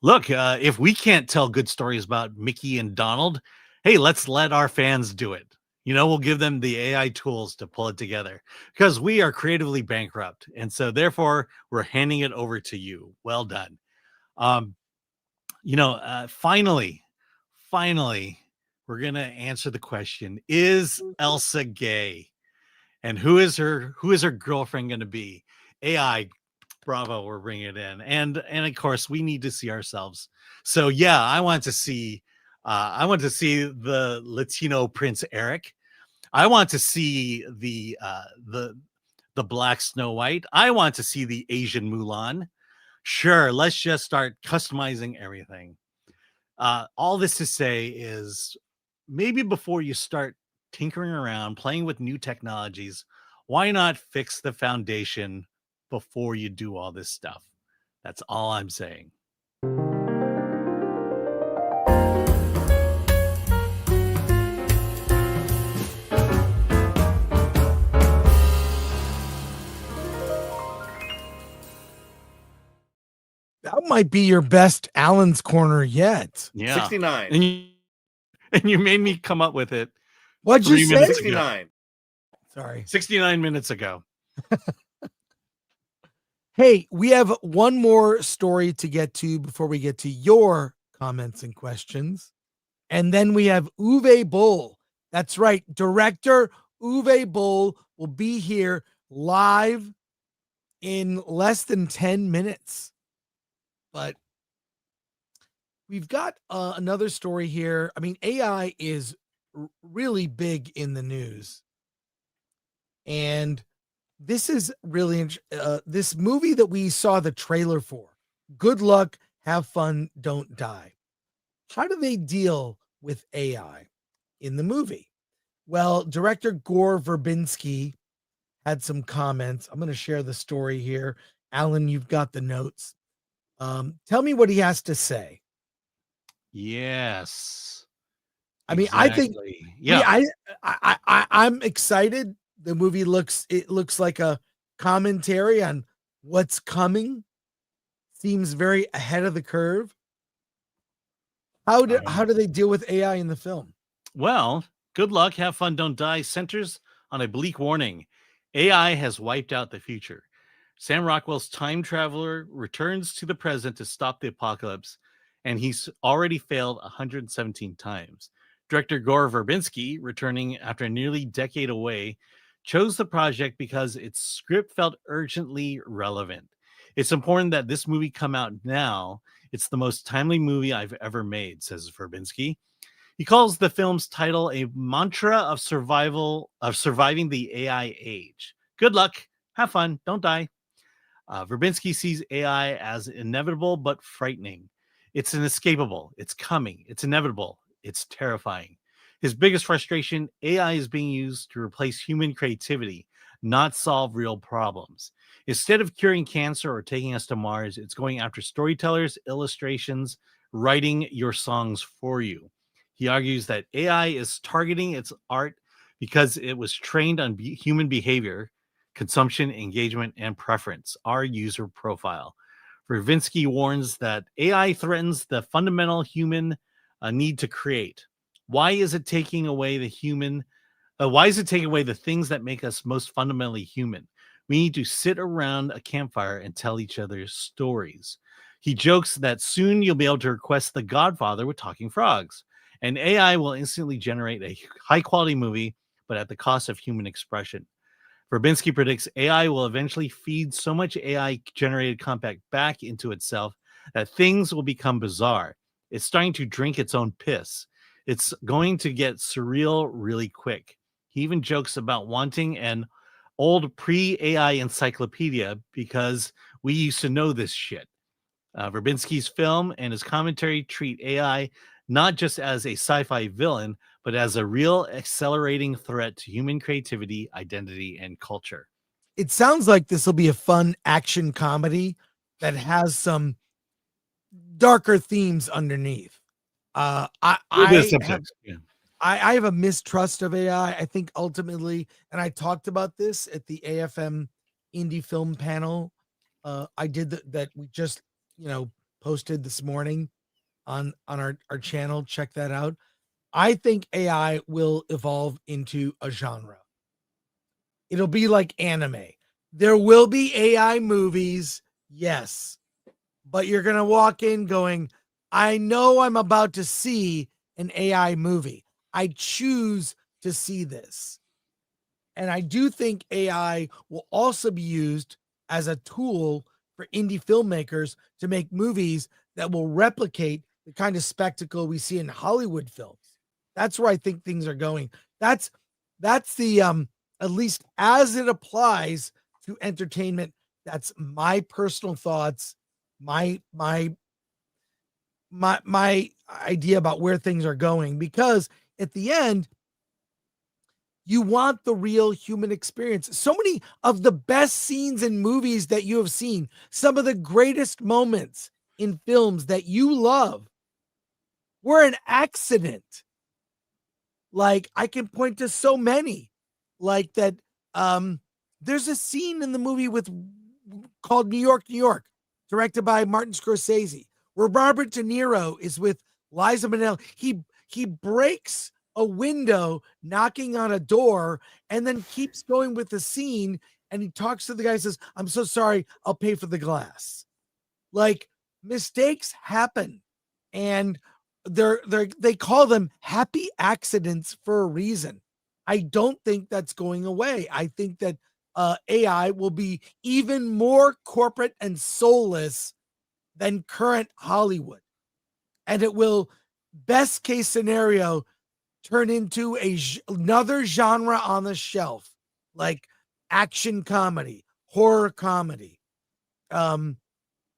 Look, if we can't tell good stories about Mickey and Donald, hey, let's let our fans do it. You know, we'll give them the AI tools to pull it together, because we are creatively bankrupt. And so therefore we're handing it over to you. Well done. You know, finally, we're going to answer the question, is Elsa gay? And who is her girlfriend going to be? AI, Bravo, we're bringing it in, and of course we need to see ourselves. So yeah, I want to see the Latino Prince Eric. I want to see the Black Snow White. I want to see the Asian Mulan. Sure, let's just start customizing everything. All this to say is maybe before you start tinkering around, playing with new technologies, why not fix the foundation before you do all this stuff? That's all I'm saying. That might be your best Alan's Corner yet. Yeah. 69. And you made me come up with it. What'd you say? 69. Sorry. 69 minutes ago. Hey, we have one more story to get to before we get to your comments and questions. And then we have Uwe Boll. That's right. Director Uwe Boll will be here live in less than 10 minutes. But we've got another story here. I mean, AI is really big in the news. And this is really this movie that we saw the trailer for. Good luck, have fun, don't die. How do they deal with AI in the movie? Well, director Gore Verbinski had some comments. I'm going to share the story here. Alan, you've got the notes. Tell me what he has to say. Yes. I mean, I think, yeah, I'm excited. The movie looks like a commentary on what's coming. Seems very ahead of the curve. How do they deal with AI in the film? Well, good luck, have fun, don't die centers on a bleak warning. AI has wiped out the future. Sam Rockwell's time traveler returns to the present to stop the apocalypse, and he's already failed 117 times. Director Gore Verbinski, returning after nearly a decade away, chose the project because its script felt urgently relevant. It's important that this movie come out now. It's the most timely movie I've ever made, says Verbinski. He calls the film's title a mantra of surviving the AI age. Good luck, have fun, don't die. Verbinski sees AI as inevitable but frightening. It's inescapable. It's coming. It's inevitable. It's terrifying. His biggest frustration, AI is being used to replace human creativity, not solve real problems. Instead of curing cancer or taking us to Mars, it's going after storytellers, illustrations, writing your songs for you. He argues that AI is targeting its art because it was trained on human behavior, consumption, engagement, and preference, our user profile. Verbinski warns that AI threatens the fundamental human need to create. Why is it taking away the human? Why is it taking away the things that make us most fundamentally human? We need to sit around a campfire and tell each other stories. He jokes that soon you'll be able to request The Godfather with talking frogs, and AI will instantly generate a high-quality movie, but at the cost of human expression. Verbinski predicts AI will eventually feed so much AI-generated content back into itself that things will become bizarre. It's starting to drink its own piss. It's going to get surreal really quick. He even jokes about wanting an old pre-AI encyclopedia because we used to know this shit. Verbinski's film and his commentary treat AI not just as a sci-fi villain, but as a real accelerating threat to human creativity, identity, and culture. It sounds like this will be a fun action comedy that has some darker themes underneath. I have a mistrust of AI. I think ultimately, and I talked about this at the AFM indie film panel. I did that we just, posted this morning on our channel. Check that out. I think AI will evolve into a genre. It'll be like anime. There will be AI movies, yes, but you're going to walk in going, I know I'm about to see an AI movie. I choose to see this. And I do think AI will also be used as a tool for indie filmmakers to make movies that will replicate the kind of spectacle we see in Hollywood films. That's where I think things are going. That's the at least as it applies to entertainment. That's my personal thoughts, my idea about where things are going, because at the end, you want the real human experience. So many of the best scenes in movies that you have seen, some of the greatest moments in films that you love, were an accident. Like, I can point to so many, like that. There's a scene in the movie called New York, New York, directed by Martin Scorsese, where Robert De Niro is with Liza Minnelli. He breaks a window, knocking on a door, and then keeps going with the scene. And he talks to the guy and says, "I'm so sorry, I'll pay for the glass." Like, mistakes happen, and they call them happy accidents for a reason. I don't think that's going away. I think that AI will be even more corporate and soulless than current Hollywood. And it will, best case scenario, turn into another genre on the shelf, like action comedy, horror comedy, or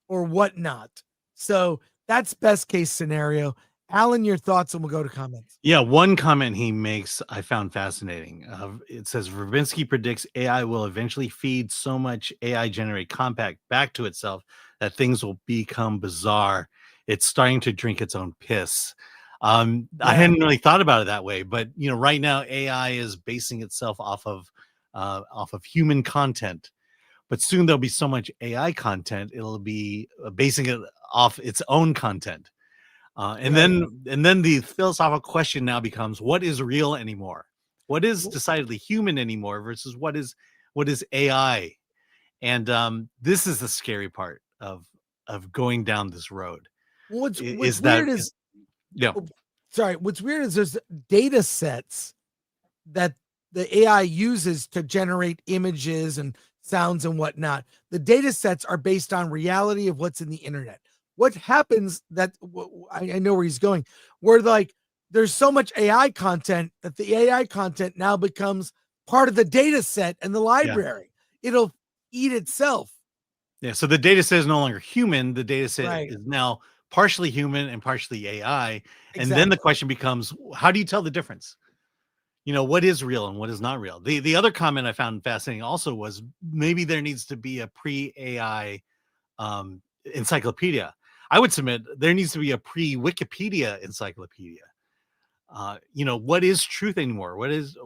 whatnot. So that's best case scenario. Alan, your thoughts, and we'll go to comments. Yeah, one comment he makes I found fascinating. It says Verbinski predicts AI will eventually feed so much AI generate content back to itself that things will become bizarre. It's starting to drink its own piss. I hadn't really thought about it that way, but right now AI is basing itself off of human content. But soon there'll be so much AI content, it'll be basing it off its own content. And then the philosophical question now becomes, what is real anymore? What is decidedly human anymore versus what is AI? And this is the scary part of going down this road. What's weird is there's data sets that the AI uses to generate images and sounds and whatnot. The data sets are based on reality of what's in the internet. What happens that I know where he's going, where like there's so much AI content that the AI content now becomes part of the data set and the library. Yeah. It'll eat itself. Yeah. So the data set is no longer human. The data set is now partially human and partially AI. Exactly. And then the question becomes, how do you tell the difference? What is real and what is not real? The other comment I found fascinating also was maybe there needs to be a pre-AI encyclopedia. I would submit there needs to be a pre-Wikipedia encyclopedia. What is truth anymore? What is,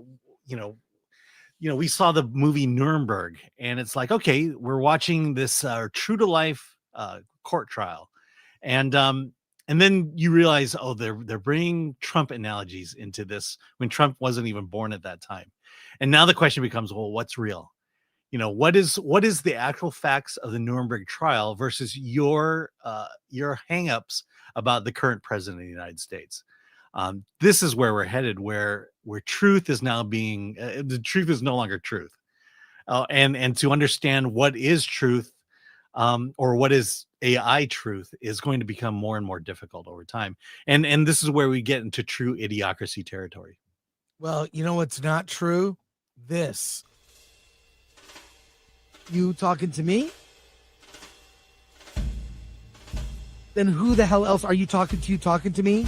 we saw the movie Nuremberg, and it's like, okay, we're watching this true to life court trial, and then you realize, oh, they're bringing Trump analogies into this when Trump wasn't even born at that time, and now the question becomes, well, what's real? What is the actual facts of the Nuremberg trial versus your hangups about the current president of the United States? This is where we're headed, where truth is now being the truth is no longer truth, and to understand what is truth, or what is AI truth, is going to become more and more difficult over time, and this is where we get into true idiocracy territory. Well, what's not true? This. You talking to me? Then who the hell else are you talking to? You talking to me?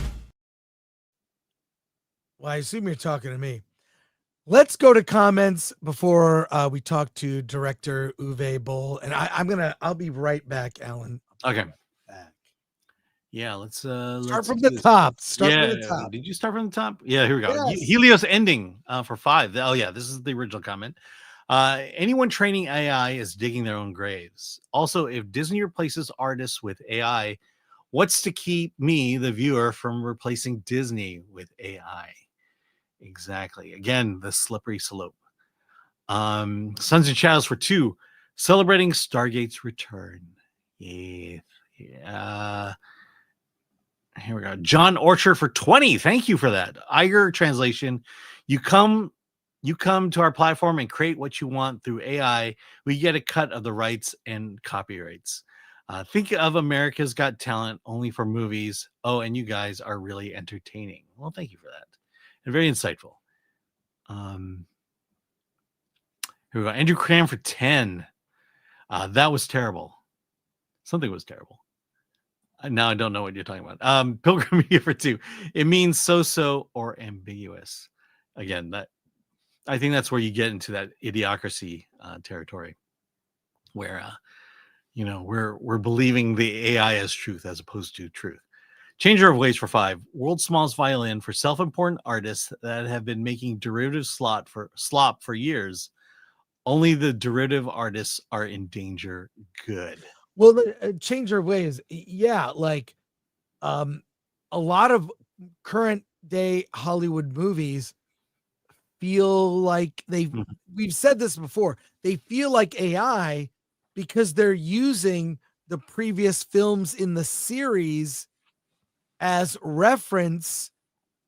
Well, I assume you're talking to me. Let's go to comments before we talk to director Uwe Boll, and I'll be right back, Alan. Okay. Yeah, let's start from the top. Start from the top. Did you start from the top? Yeah, here we go. Yes. Helios ending for 5. Oh yeah, this is the original comment. Anyone training AI is digging their own graves. Also, if Disney replaces artists with AI, what's to keep me, the viewer, from replacing Disney with AI? Exactly. Again, the slippery slope. Sons and Shadows for 2, celebrating Stargate's return. Yeah. Here we go. John Orchard for 20. Thank you for that. Iger translation. You come You come to our platform and create what you want through AI. We get a cut of the rights and copyrights. Think of America's Got Talent only for movies. Oh, and you guys are really entertaining. Well, thank you for that. And very insightful. Here we go. Andrew Cram for 10. That was terrible. Something was terrible. Now I don't know what you're talking about. Pilgrim Media for 2. It means so or ambiguous. Again, that I think that's where you get into that idiocracy territory, where we're believing the AI as truth as opposed to truth. Changer of Ways for 5. World's smallest violin for self-important artists that have been making derivative slop for years. Only the derivative artists are in danger. Good. Well, the Changer of Ways, yeah, like a lot of current day Hollywood movies feel like we've said this before, they feel like AI because they're using the previous films in the series as reference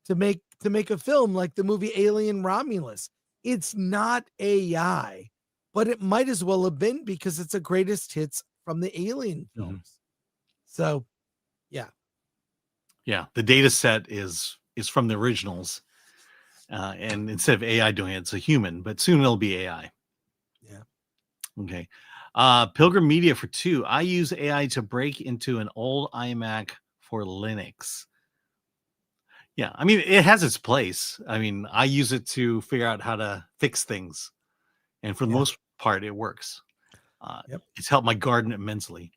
to make a film, like the movie Alien Romulus. It's not AI, but it might as well have been because it's a greatest hits from the Alien films. So yeah, the data set is from the originals, and instead of AI doing it, it's a human, but soon it'll be AI. Okay. Pilgrim Media for 2. I use AI to break into an old iMac for Linux. Yeah, I mean, it has its place. I mean, I use it to figure out how to fix things, and for the most part, it works. It's helped my garden immensely.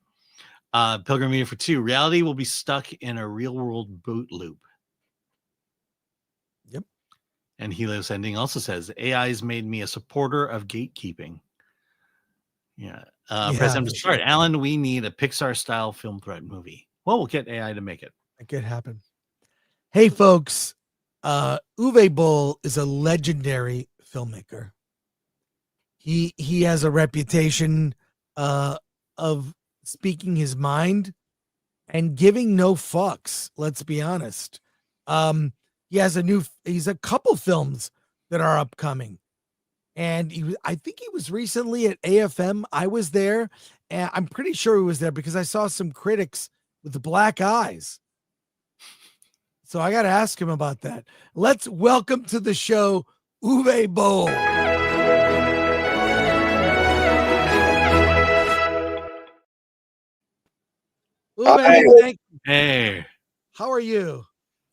Pilgrim Media for 2. Reality will be stuck in a real-world boot loop. Yep. And Helios Ending also says, AI has made me a supporter of gatekeeping. Yeah. President Start. Alan, we need a Pixar-style film threat movie. Well, we'll get AI to make it. It could happen. Hey, folks. Uwe Boll is a legendary filmmaker. He has a reputation of speaking his mind and giving no fucks. Let's be honest. He's a couple films that are upcoming, and I think he was recently at AFM. I was there, and I'm pretty sure he was there because I saw some critics with the black eyes. So I got to ask him about that. Let's welcome to the show, Uwe Boll. Uwe, hey, how are you,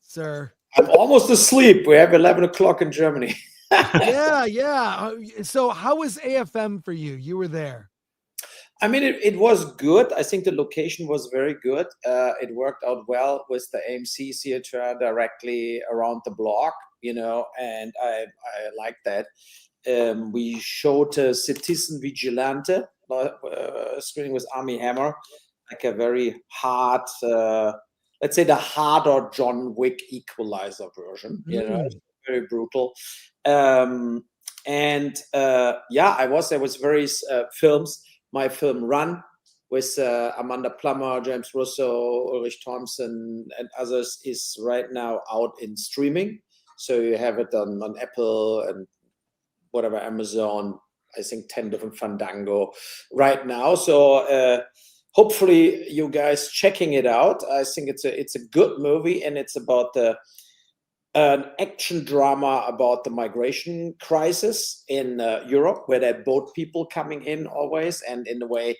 sir? I'm almost asleep. We have 11 o'clock in Germany. yeah. So how was AFM for you? You were there. I mean, it was good. I think the location was very good. It worked out well with the AMC theater directly around the block, and I like that. We showed Citizen Vigilante screening with Armie Hammer, like a very hard, let's say the harder John Wick Equalizer version, very brutal. I was there with various films. My film Run with Amanda Plummer, James Russo, Ulrich Thompson, and others is right now out in streaming. So you have it on Apple and whatever, Amazon, I think 10 different Fandango right now. So hopefully you guys checking it out. I think it's a good movie, and it's about an action drama about the migration crisis in Europe, where there are boat people coming in always, and in a way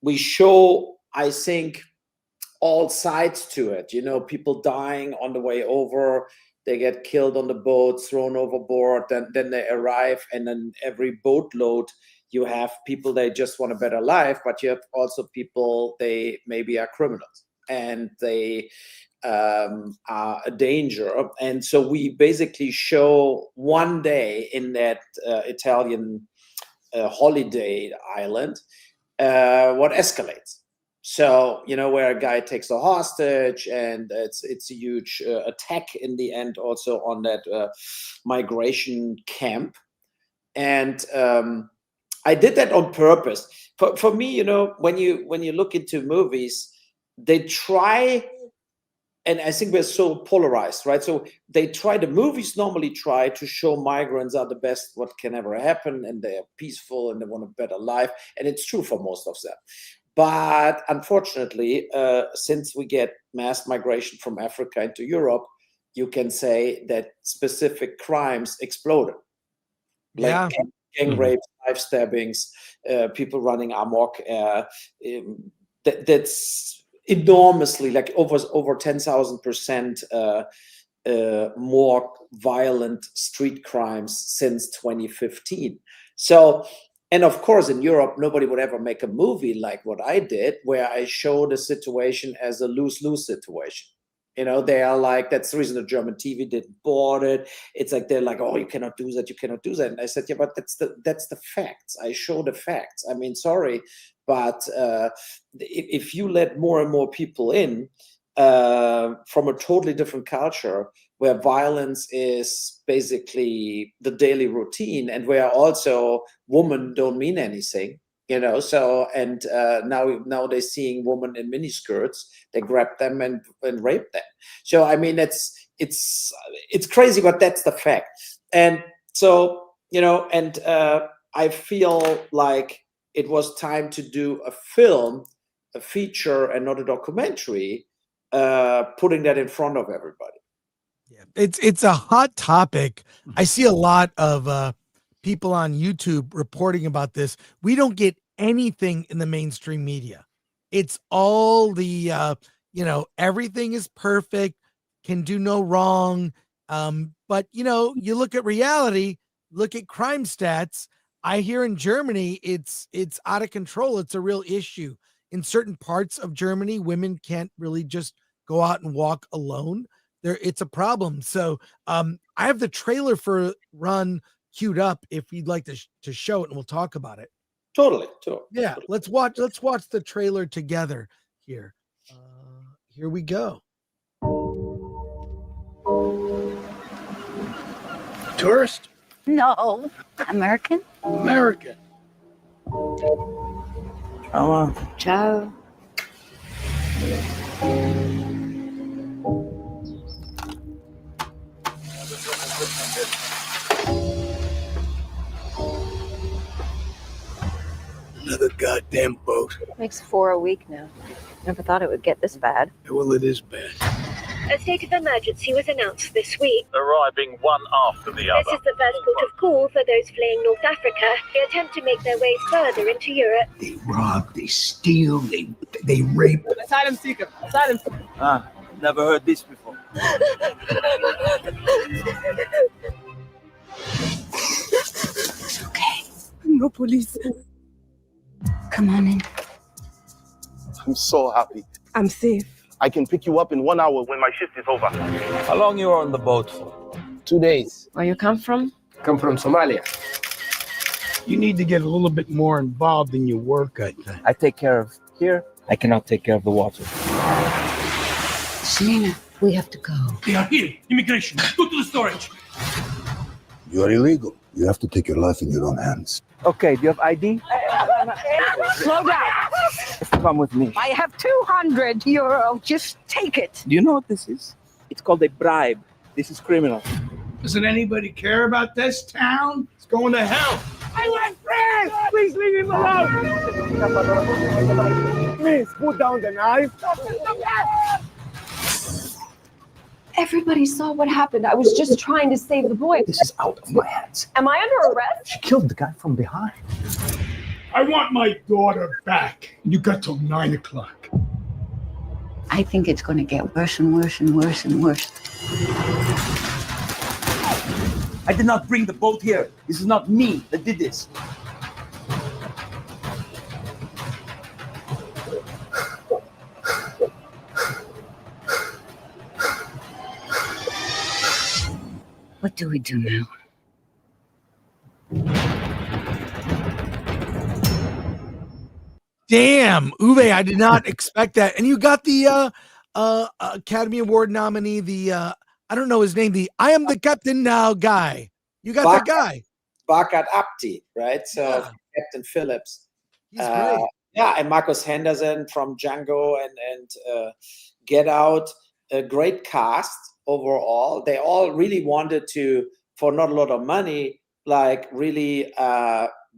we show, I think, all sides to it. People dying on the way over, they get killed on the boat, thrown overboard, then they arrive, and then every boatload you have people, they just want a better life, but you have also people, they maybe are criminals, and they are a danger. And so we basically show one day in that Italian holiday island what escalates. So, where a guy takes a hostage, and it's a huge attack in the end also on that migration camp. And I did that on purpose. For me, when you look into movies, they try and I think we're so polarized, right? So the movies normally try to show migrants are the best what can ever happen, and they're peaceful and they want a better life. And it's true for most of them. But unfortunately, since we get mass migration from Africa into Europe, you can say that specific crimes exploded. Like gang rapes, knife stabbings, people running amok. That's enormously, like over 10,000% more violent street crimes since 2015. So, and of course, in Europe, nobody would ever make a movie like what I did, where I show the situation as a lose-lose situation. You know, they are like, that's the reason the German TV didn't board it. It's like, they're like, oh, you cannot do that, you cannot do that. And I said, yeah, but that's the facts. I show the facts. I mean, sorry, but if you let more and more people in from a totally different culture, where violence is basically the daily routine, and where also women don't mean anything, you know, so, and now they're seeing women in miniskirts, they grab them and rape them. So, I mean, it's crazy, but that's the fact. And so, you know, and I feel like it was time to do a film, a feature, and not a documentary, putting that in front of everybody. Yeah, it's a hot topic. I see a lot of people on YouTube reporting about this. We don't get anything in the mainstream media. It's all the everything is perfect, can do no wrong. But you look at reality, look at crime stats. I hear in Germany it's out of control. It's a real issue. In certain parts of Germany, women can't really just go out and walk alone. It's a problem. So I have the trailer for Run queued up if you'd like to show it, and we'll talk about it. Totally. Yeah, let's watch the trailer together here. Here we go. Tourist? No. American? American. Ciao. Another goddamn boat. Makes 4 a week now. Never thought it would get this bad. Well, it is bad. A state of emergency was announced this week. Arriving one after the other. This is the first port of call for those fleeing North Africa. They attempt to make their ways further into Europe. They rob, they steal, they rape. Asylum seeker. Asylum seeker. Ah, never heard this before. It's okay. No police. Come on in. I'm so happy. I'm safe. I can pick you up in 1 hour when my shift is over. How long you were on the boat for? 2 days. Where you come from? Come from Somalia. You need to get a little bit more involved in your work, I think. I take care of here. I cannot take care of the water. Selena, we have to go. They are here. Immigration. Go to the storage. You are illegal. You have to take your life in your own hands. Okay, do you have ID? Slow down. Come with me. I have 200 euro. Just take it. Do you know what this is? It's called a bribe. This is criminal. Doesn't anybody care about this town? It's going to hell. I want friends. Please leave him alone. Please put down the knife. Everybody saw what happened. I was just trying to save the boy. This is out of my hands. Am I under arrest? She killed the guy from behind. I want my daughter back. You got till 9 o'clock. I think it's going to get worse and worse and worse and worse. I did not bring the boat here. This is not me that did this. What do we do now? Damn, Uwe, I did not expect that. And you got the Academy Award nominee, the I don't know his name, the I am the captain now guy. You got that guy. Bakat Apti, right? So Captain Phillips. He's great. Yeah, and Marcus Henderson from Django and Get Out. a great cast overall. They all really wanted to, for not a lot of money, like really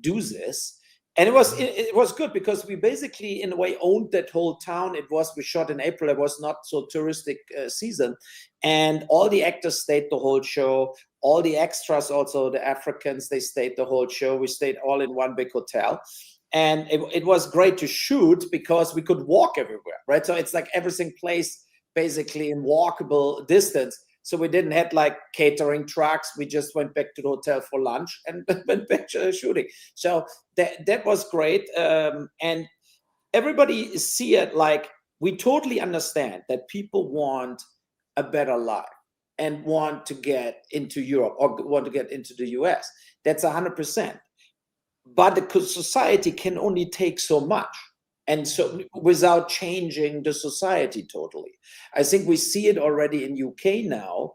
do this. And it was good because we basically, in a way, owned that whole town. We shot in April. It was not so touristic season. And all the actors stayed the whole show. All the extras, also the Africans, they stayed the whole show. We stayed all in one big hotel. And it was great to shoot because we could walk everywhere, right? So it's like everything placed basically in walkable distance. So we didn't have like catering trucks. We just went back to the hotel for lunch and went back to shooting. So that was great. And everybody see it like we totally understand that people want a better life and want to get into Europe or want to get into the US. That's 100%. But the society can only take so much. And so without changing the society totally. I think we see it already in UK now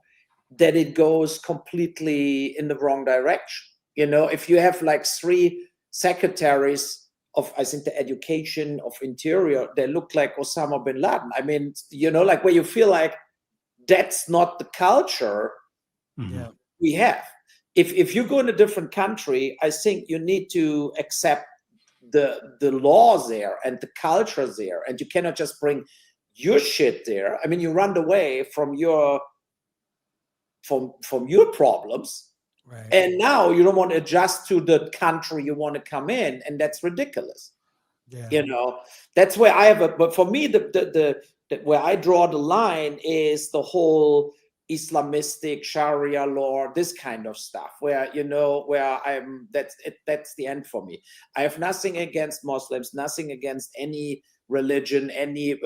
that it goes completely in the wrong direction. You know, if you have like 3 secretaries of, I think, the education of interior, they look like Osama bin Laden. I mean, you know, like where you feel like that's not the culture we have. If you go in a different country, I think you need to accept the laws there and the culture there, and you cannot just bring your shit there. I mean, you run away from your problems, right? And now you don't want to adjust to the country you want to come in, and that's ridiculous. Yeah. You know, that's where I have but for me, the where I draw the line is the whole Islamistic Sharia law, this kind of stuff, where, you know, where that's the end for me. I have nothing against Muslims, nothing against any religion, any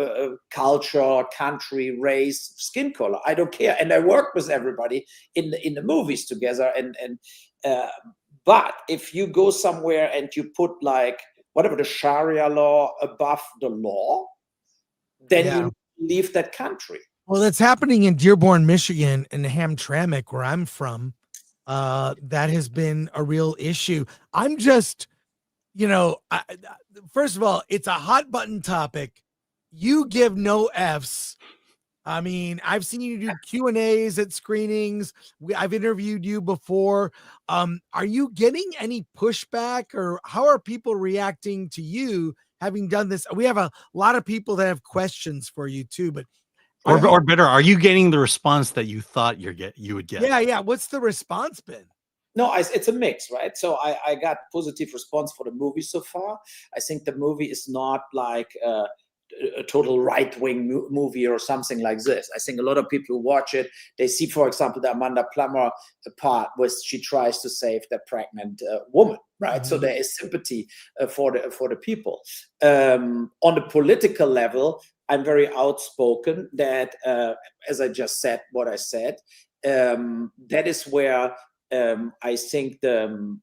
culture, country, race, skin color. I don't care. And I work with everybody in the movies together. But if you go somewhere and you put like whatever the Sharia law above the law, then you leave that country. Well, that's happening in Dearborn, Michigan, and Hamtramck, where I'm from. That has been a real issue. I'm just, you know, first of all, it's a hot button topic. You give no Fs. I mean, I've seen you do Q&As at screenings. I've interviewed you before. Are you getting any pushback, or how are people reacting to you having done this? We have a lot of people that have questions for you too, but or better, are you getting the response that you thought you would get? Yeah. What's the response been? No, it's a mix, right? So I got positive response for the movie so far. I think the movie is not like a total right-wing movie or something like this. I think a lot of people who watch it, they see, for example, the Amanda Plummer part where she tries to save the pregnant woman, right? So there is sympathy for the people. On the political level, I'm very outspoken that, as I just said, what I said, that is where I think in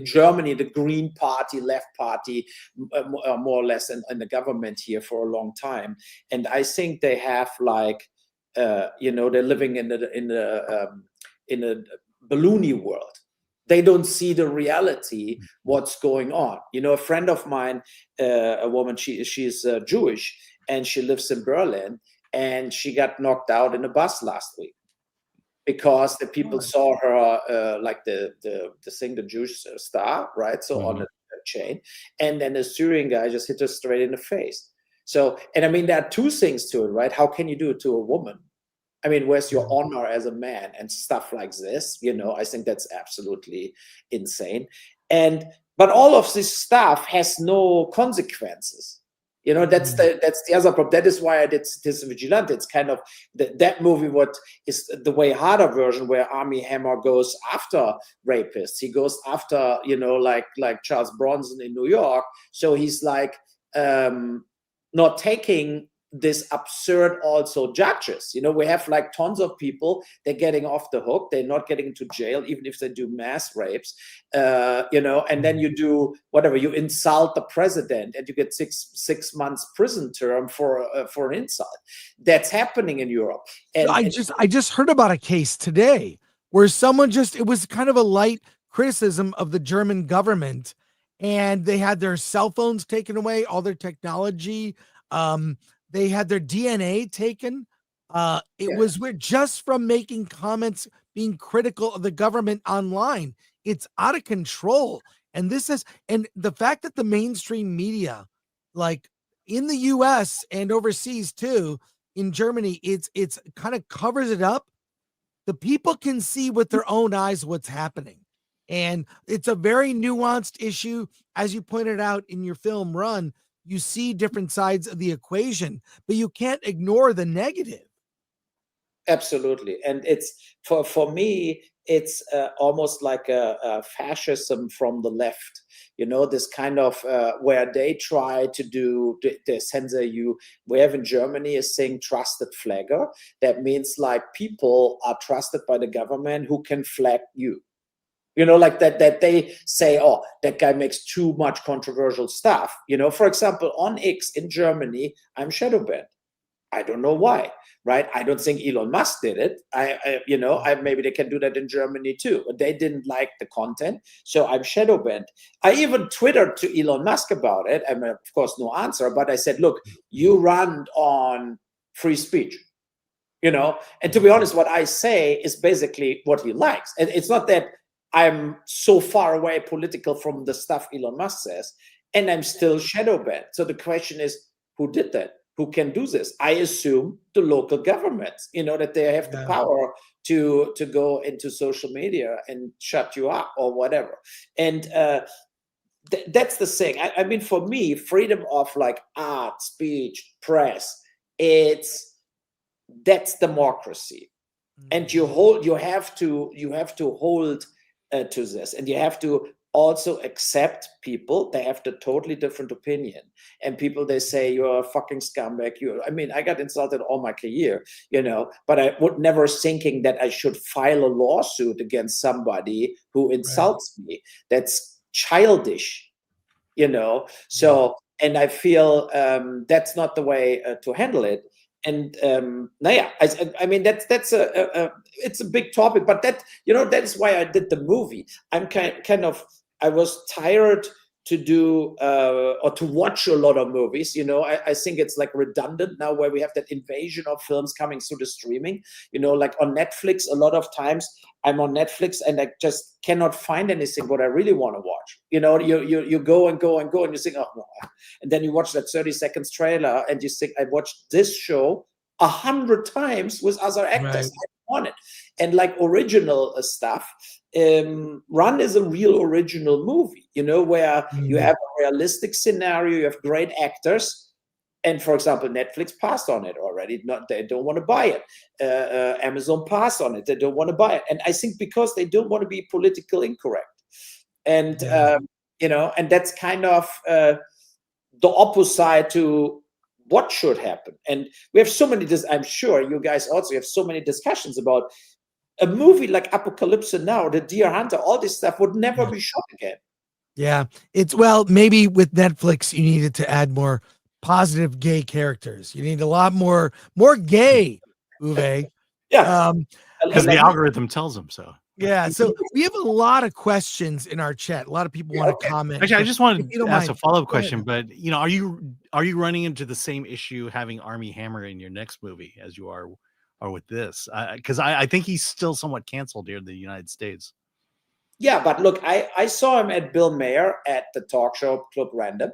Germany, the Green Party, Left Party, are more or less in the government here for a long time. And I think they have like, you know, they're living in a balloony world. They don't see the reality, what's going on. You know, a friend of mine, a woman, she's Jewish, and she lives in Berlin, and she got knocked out in a bus last week because the people saw her like the thing, the Jewish star, right? So on a chain, and then the Syrian guy just hit her straight in the face. So, and I mean, there are two things to it, right? How can you do it to a woman? I mean, where's your honor as a man and stuff like this? You know, I think that's absolutely insane. But all of this stuff has no consequences. You know, that's the other problem. That is why I did this Vigilante. It's kind of that movie. What is the way harder version where Armie Hammer goes after rapists? He goes after, you know, like Charles Bronson in New York. So he's like not taking this absurd also judges. You know, we have like tons of people, they're getting off the hook, they're not getting into jail, even if they do mass rapes, you know, and then you do whatever, you insult the president and you get six months prison term for an insult. That's happening in Europe. And I just heard about a case today where someone it was kind of a light criticism of the German government, and they had their cell phones taken away, all their technology. They had their DNA taken. It was we're just from making comments being critical of the government online. It's out of control. And the fact that the mainstream media, like in the US and overseas too, in Germany, it's kind of covers it up. The people can see with their own eyes what's happening. And it's a very nuanced issue. As you pointed out in your film Run, you see different sides of the equation, but you can't ignore the negative. Absolutely. And it's for me, it's almost like a fascism from the left, this kind of where they try to they censor you. We have in Germany a saying, trusted flagger. That means like people are trusted by the government who can flag you. Like that they say, oh, that guy makes too much controversial stuff. For example, on X in Germany, I'm shadow banned. I don't know why, right? I don't think Elon Musk did it. Maybe they can do that in Germany too. But they didn't like the content, so I'm shadow banned. I even Twittered to Elon Musk about it. I mean, of course, no answer. But I said, look, you run on free speech, And to be honest, what I say is basically what he likes. And it's not that I'm so far away political from the stuff Elon Musk says, and I'm still shadow banned. So the question is, who did that? Who can do this? I assume the local governments, that they have the power to go into social media and shut you up or whatever. And that's the thing. I mean, for me, freedom of like art, speech, press, that's democracy. And you have to hold to this, and you have to also accept people. They have the totally different opinion, and people, they say you're a fucking scumbag. I got insulted all my career, but I would never thinking that I should file a lawsuit against somebody who insults me. That's childish, So, and I feel that's not the way to handle it. And I mean that's it's a big topic, but that's why I did the movie. I'm kind of I was tired to do or to watch a lot of movies. I think it's like redundant now where we have that invasion of films coming through the streaming. Like on Netflix, a lot of times I'm on Netflix and I just cannot find anything what I really want to watch. You go and go and go and you think, oh no, and then you watch that 30 seconds trailer and you think, I watched this show 100 times with other actors. Right. I want it. And like original stuff. Run is a real original movie, where you have a realistic scenario, you have great actors, and for example, Netflix passed on it already. They don't want to buy it. Amazon passed on it; they don't want to buy it, and I think because they don't want to be politically incorrect, and and that's kind of the opposite to what should happen. And we have so many. I'm sure you guys also have so many discussions about. A movie like Apocalypse Now, The Deer Hunter, all this stuff would never be shot again. Yeah, maybe with Netflix, you needed to add more positive gay characters. You need a lot more gay, Uwe. Yeah, because the algorithm tells them so. Yeah, so we have a lot of questions in our chat. A lot of people want to comment. Actually, I just wanted to ask a follow-up question, but are you running into the same issue having Armie Hammer in your next movie as you are? Or with this, because I think he's still somewhat canceled here in the United States. Yeah, but look, I saw him at Bill Maher at the talk show Club Random,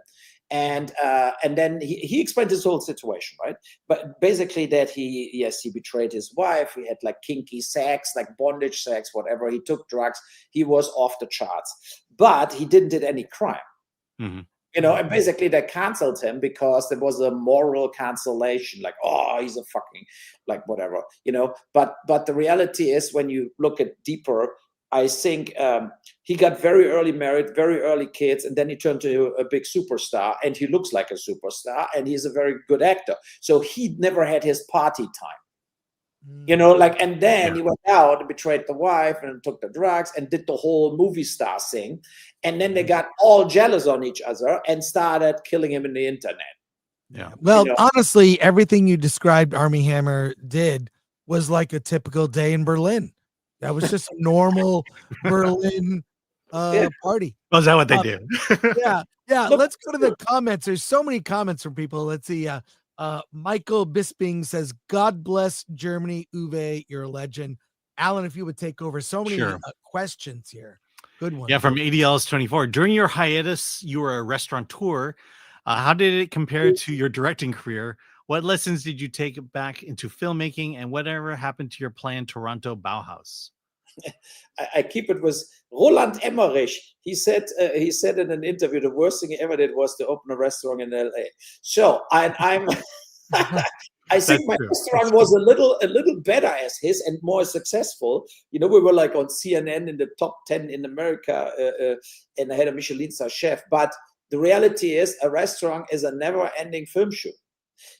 and then he explained this whole situation, right? But basically that he betrayed his wife. He had like kinky sex, like bondage sex, whatever. He took drugs. He was off the charts, but he didn't do any crime. Mm-hmm. And basically they canceled him because there was a moral cancellation, like, oh, he's a fucking, like, whatever, But the reality is, when you look at deeper, I think he got very early married, very early kids, and then he turned to a big superstar, and he looks like a superstar, and he's a very good actor. So he never had his party time. And then he went out and betrayed the wife and took the drugs and did the whole movie star thing. And then they got all jealous on each other and started killing him in the internet. Yeah. Well, honestly, everything you described Armie Hammer did was like a typical day in Berlin. That was just a normal Berlin party. Oh, is that what they do? Yeah. Let's go to the comments. There's so many comments from people. Let's see. Michael Bisping says, God bless Germany. Uwe, you're a legend. Alan, if you would take over. So many questions here. Good one. Yeah, from ADLs24. During your hiatus, you were a restaurateur. How did it compare to your directing career? What lessons did you take back into filmmaking, and whatever happened to your planned Toronto Bauhaus? I keep it with Roland Emmerich. He said in an interview, the worst thing he ever did was to open a restaurant in LA. So I'm I think my restaurant was a little better as his and more successful. You know, we were like on CNN in the top 10 in America, and I had a Michelin star chef. But the reality is, a restaurant is a never-ending film shoot.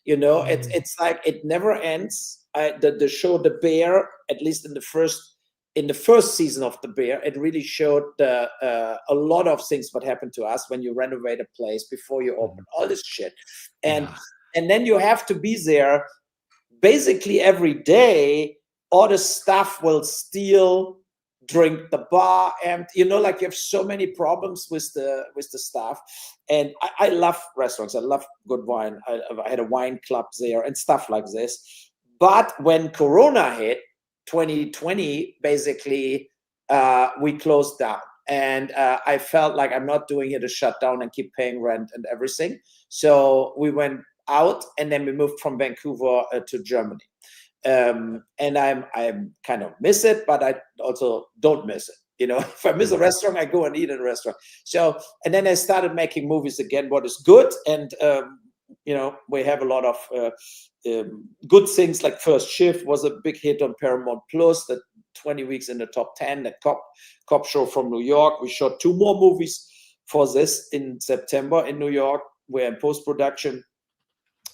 You know, it's like it never ends. The show The Bear, at least in the first season of The Bear, it really showed a lot of things what happened to us when you renovate a place before you open, all this shit. And then you have to be there basically every day, or the staff will steal, drink the bar, and you know, like you have so many problems with the staff. And I love restaurants. I love good wine. I had a wine club there and stuff like this. But when Corona hit, 2020, basically, we closed down. And I felt like I'm not doing it to shut down and keep paying rent and everything. So we went out, and then we moved from Vancouver to Germany. And I'm kind of miss it, but I also don't miss it. You know, if I miss a restaurant, I go and eat in a restaurant. So, and then I started making movies again, what is good. And, you know, we have a lot of good things, like First Shift was a big hit on Paramount Plus, that 20 weeks in the top 10, the cop show from New York. We shot 2 more movies for this in September in New York. We're in post-production.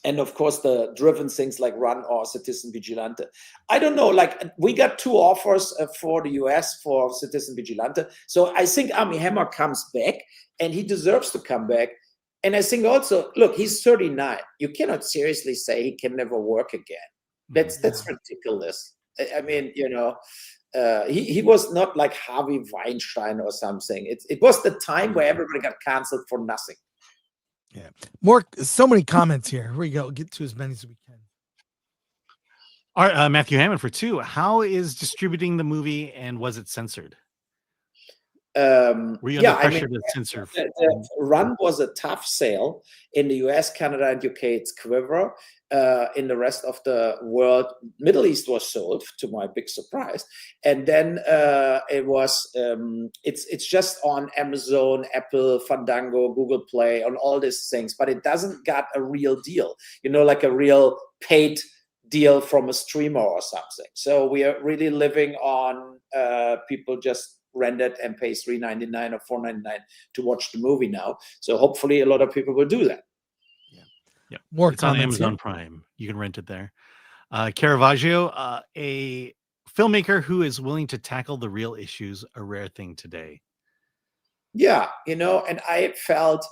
And of course, the driven things like Run or Citizen Vigilante. I don't know, like we got 2 offers for the US for Citizen Vigilante. So I think Armie Hammer comes back, and he deserves to come back. And I think also, look, he's 39. You cannot seriously say he can never work again. That's ridiculous. I mean, you know, he was not like Harvey Weinstein or something. It was the time where everybody got canceled for nothing. Yeah. So many comments here. Here we go. Get to as many as we can. All right, Matthew Hammond for 2. How is distributing the movie, and was it censored? Were you under pressure to censor? Run was a tough sale in the US, Canada, and UK. It's Quiver. In the rest of the world, Middle East was sold, to my big surprise. And then it was it's just on Amazon, Apple, Fandango, Google Play, on all these things, but it doesn't got a real deal, you know, like a real paid deal from a streamer or something. So we are really living on people just rent it and pay $3.99 or $4.99 to watch the movie now. So hopefully a lot of people will do that. Yeah, more it's on comments Amazon here. Prime. You can rent it there. Caravaggio, a filmmaker who is willing to tackle the real issues, a rare thing today. Yeah, you know, and I felt,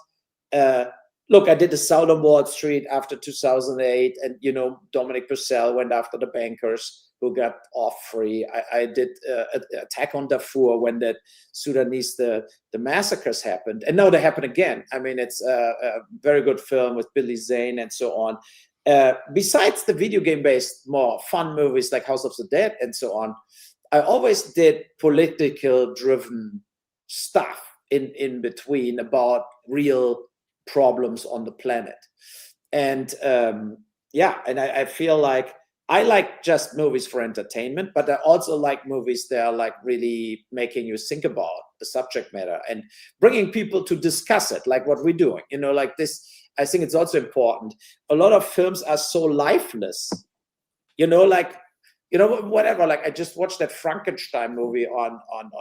look, I did The Sound on Wall Street after 2008, and, you know, Dominic Purcell went after the bankers who got off free. I did Attack on Darfur when that Sudanese, the massacres happened. And now they happen again. I mean, it's a very good film with Billy Zane and so on. Besides the video game-based, more fun movies like House of the Dead and so on, I always did political-driven stuff in between about real problems on the planet. And yeah, and I feel like I like just movies for entertainment, but I also like movies that are like really making you think about the subject matter and bringing people to discuss it, like what we're doing. You know, like this, I think it's also important. A lot of films are so lifeless, you know, like, you know, whatever. Like I just watched that Frankenstein movie on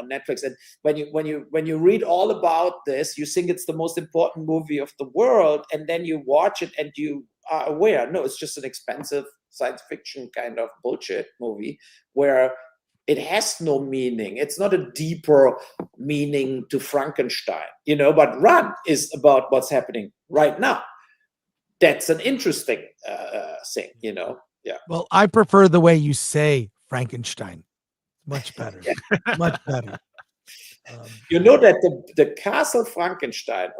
Netflix, and when you read all about this, you think it's the most important movie of the world, and then you watch it and you are aware, no, it's just an expensive science fiction kind of bullshit movie where it has no meaning. It's not a deeper meaning to Frankenstein, you know. But Run is about what's happening right now. That's an interesting thing, you know. Yeah. Well, I prefer the way you say Frankenstein. Much better. Much better. You know that the castle Frankenstein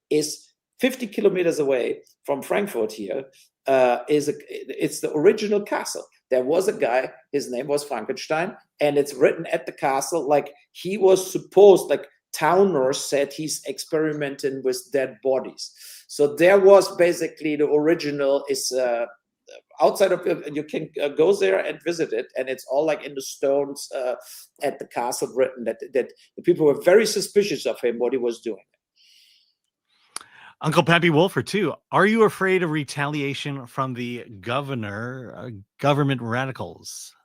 is 50 kilometers away from Frankfurt here. it's the original castle. There was a guy, his name was Frankenstein, and it's written at the castle like he was supposed, like towners said he's experimenting with dead bodies. So there was basically the original is outside of it, you can go there and visit it, and it's all like in the stones at the castle written that the people were very suspicious of him, what he was doing. Uncle Pappy Wolfer too. Are you afraid of retaliation from the government radicals,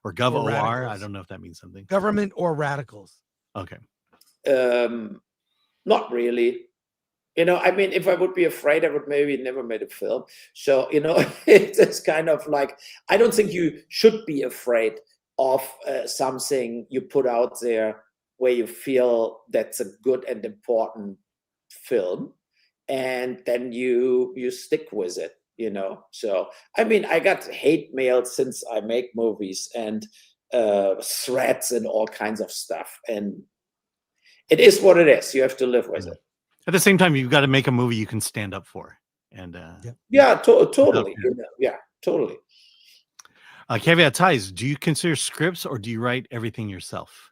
or Gov OR? I don't know if that means something. Government or radicals? Okay. Not really. You know, I mean, if I would be afraid, I would maybe never made a film. So, you know, it's kind of like, I don't think you should be afraid of something you put out there where you feel that's a good and important film, and then you stick with it, you know. So, I mean, I got hate mail since I make movies, and threats and all kinds of stuff. And it is what it is. You have to live with it. At the same time, you've got to make a movie you can stand up for. And totally. You know, yeah, totally. Caveat ties, do you consider scripts or do you write everything yourself?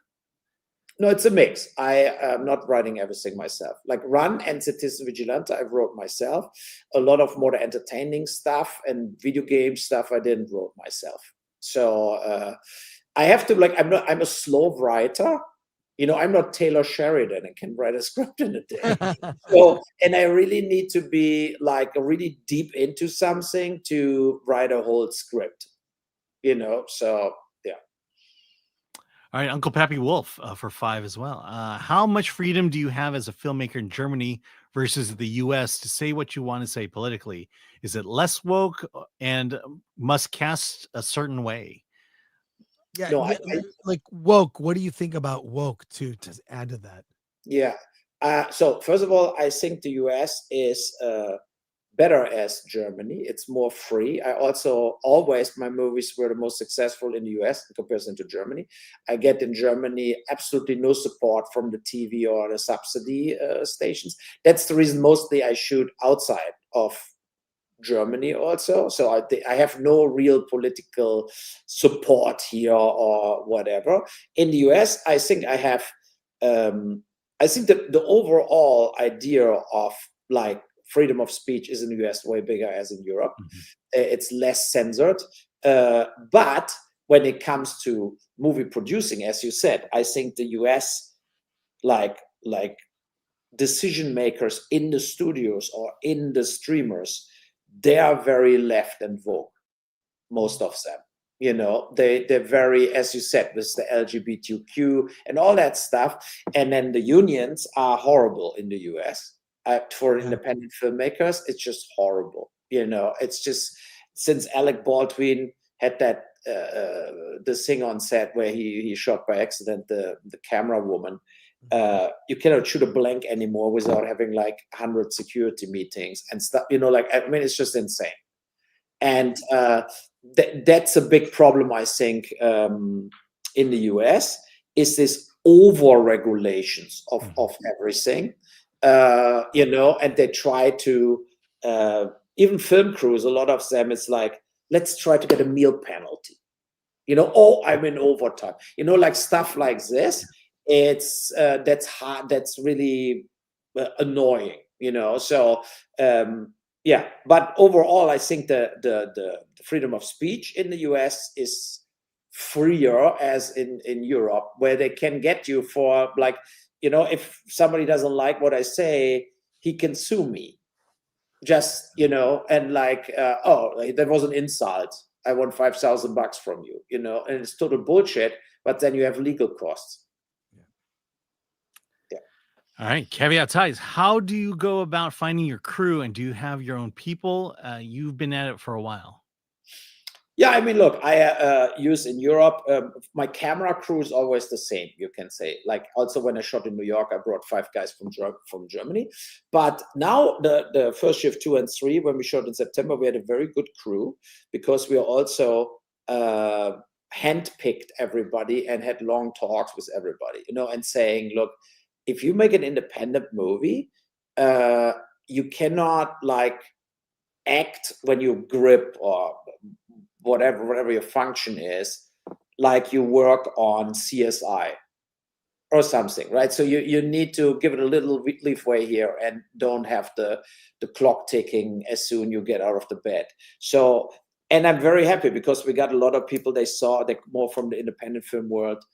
No, it's a mix. I am not writing everything myself. Like Run and Citizen Vigilante, I wrote myself. A lot of more entertaining stuff and video game stuff I didn't wrote myself. So I have to, like, I'm a slow writer. You know, I'm not Taylor Sheridan and can write a script in a day. So, and I really need to be like really deep into something to write a whole script, you know? So, yeah. All right, Uncle Pappy Wolf for 5 as well. How much freedom do you have as a filmmaker in Germany versus the US to say what you want to say politically? Is it less woke and must cast a certain way? Yeah, No, like woke. What do you think about woke to add to that? Yeah. So first of all, I think the US is better as Germany. It's more free. I also always, my movies were the most successful in the US in comparison to Germany. I get in Germany absolutely no support from the TV or the subsidy stations. That's the reason mostly I shoot outside of Germany also. So I have no real political support here or whatever. In the US, I think I have, I think that the overall idea of like freedom of speech is in the US way bigger as in Europe. It's less censored. But when it comes to movie producing, as you said, I think the US, like decision makers in the studios or in the streamers, they are very left and woke, most of them. You know, they're very, as you said, with the LGBTQ and all that stuff. And then the unions are horrible in the US. For independent filmmakers, it's just horrible. You know, it's just, since Alec Baldwin had that the thing on set where he shot by accident the camera woman, you cannot shoot a blank anymore without having like 100 security meetings and stuff, you know, like, I mean, it's just insane. And that's a big problem, I think, in the US, is this over regulations of everything, you know, and they try to, even film crews, a lot of them, it's like, let's try to get a meal penalty, you know, oh, I'm in overtime, you know, like stuff like this. It's that's hard, that's really annoying, you know. So yeah, but overall I think the freedom of speech in the US is freer as in Europe, where they can get you for, like, you know, if somebody doesn't like what I say, he can sue me, just, you know, and like oh, that was an insult, I want $5,000 from you, you know, and it's total bullshit, but then you have legal costs. All right, caveat ties. How do you go about finding your crew, and do you have your own people? You've been at it for a while. Yeah, I mean, look, I use in Europe, my camera crew is always the same, you can say. Like, also when I shot in New York, I brought 5 guys from Germany. But now the first shift 2 and 3, when we shot in September, we had a very good crew, because we also handpicked everybody and had long talks with everybody, you know, and saying, look, if you make an independent movie, you cannot, like, act when you grip or whatever your function is, like you work on CSI or something, right? So you need to give it a little leeway here and don't have the clock ticking as soon you get out of the bed. So, and I'm very happy because we got a lot of people, they more from the independent film world,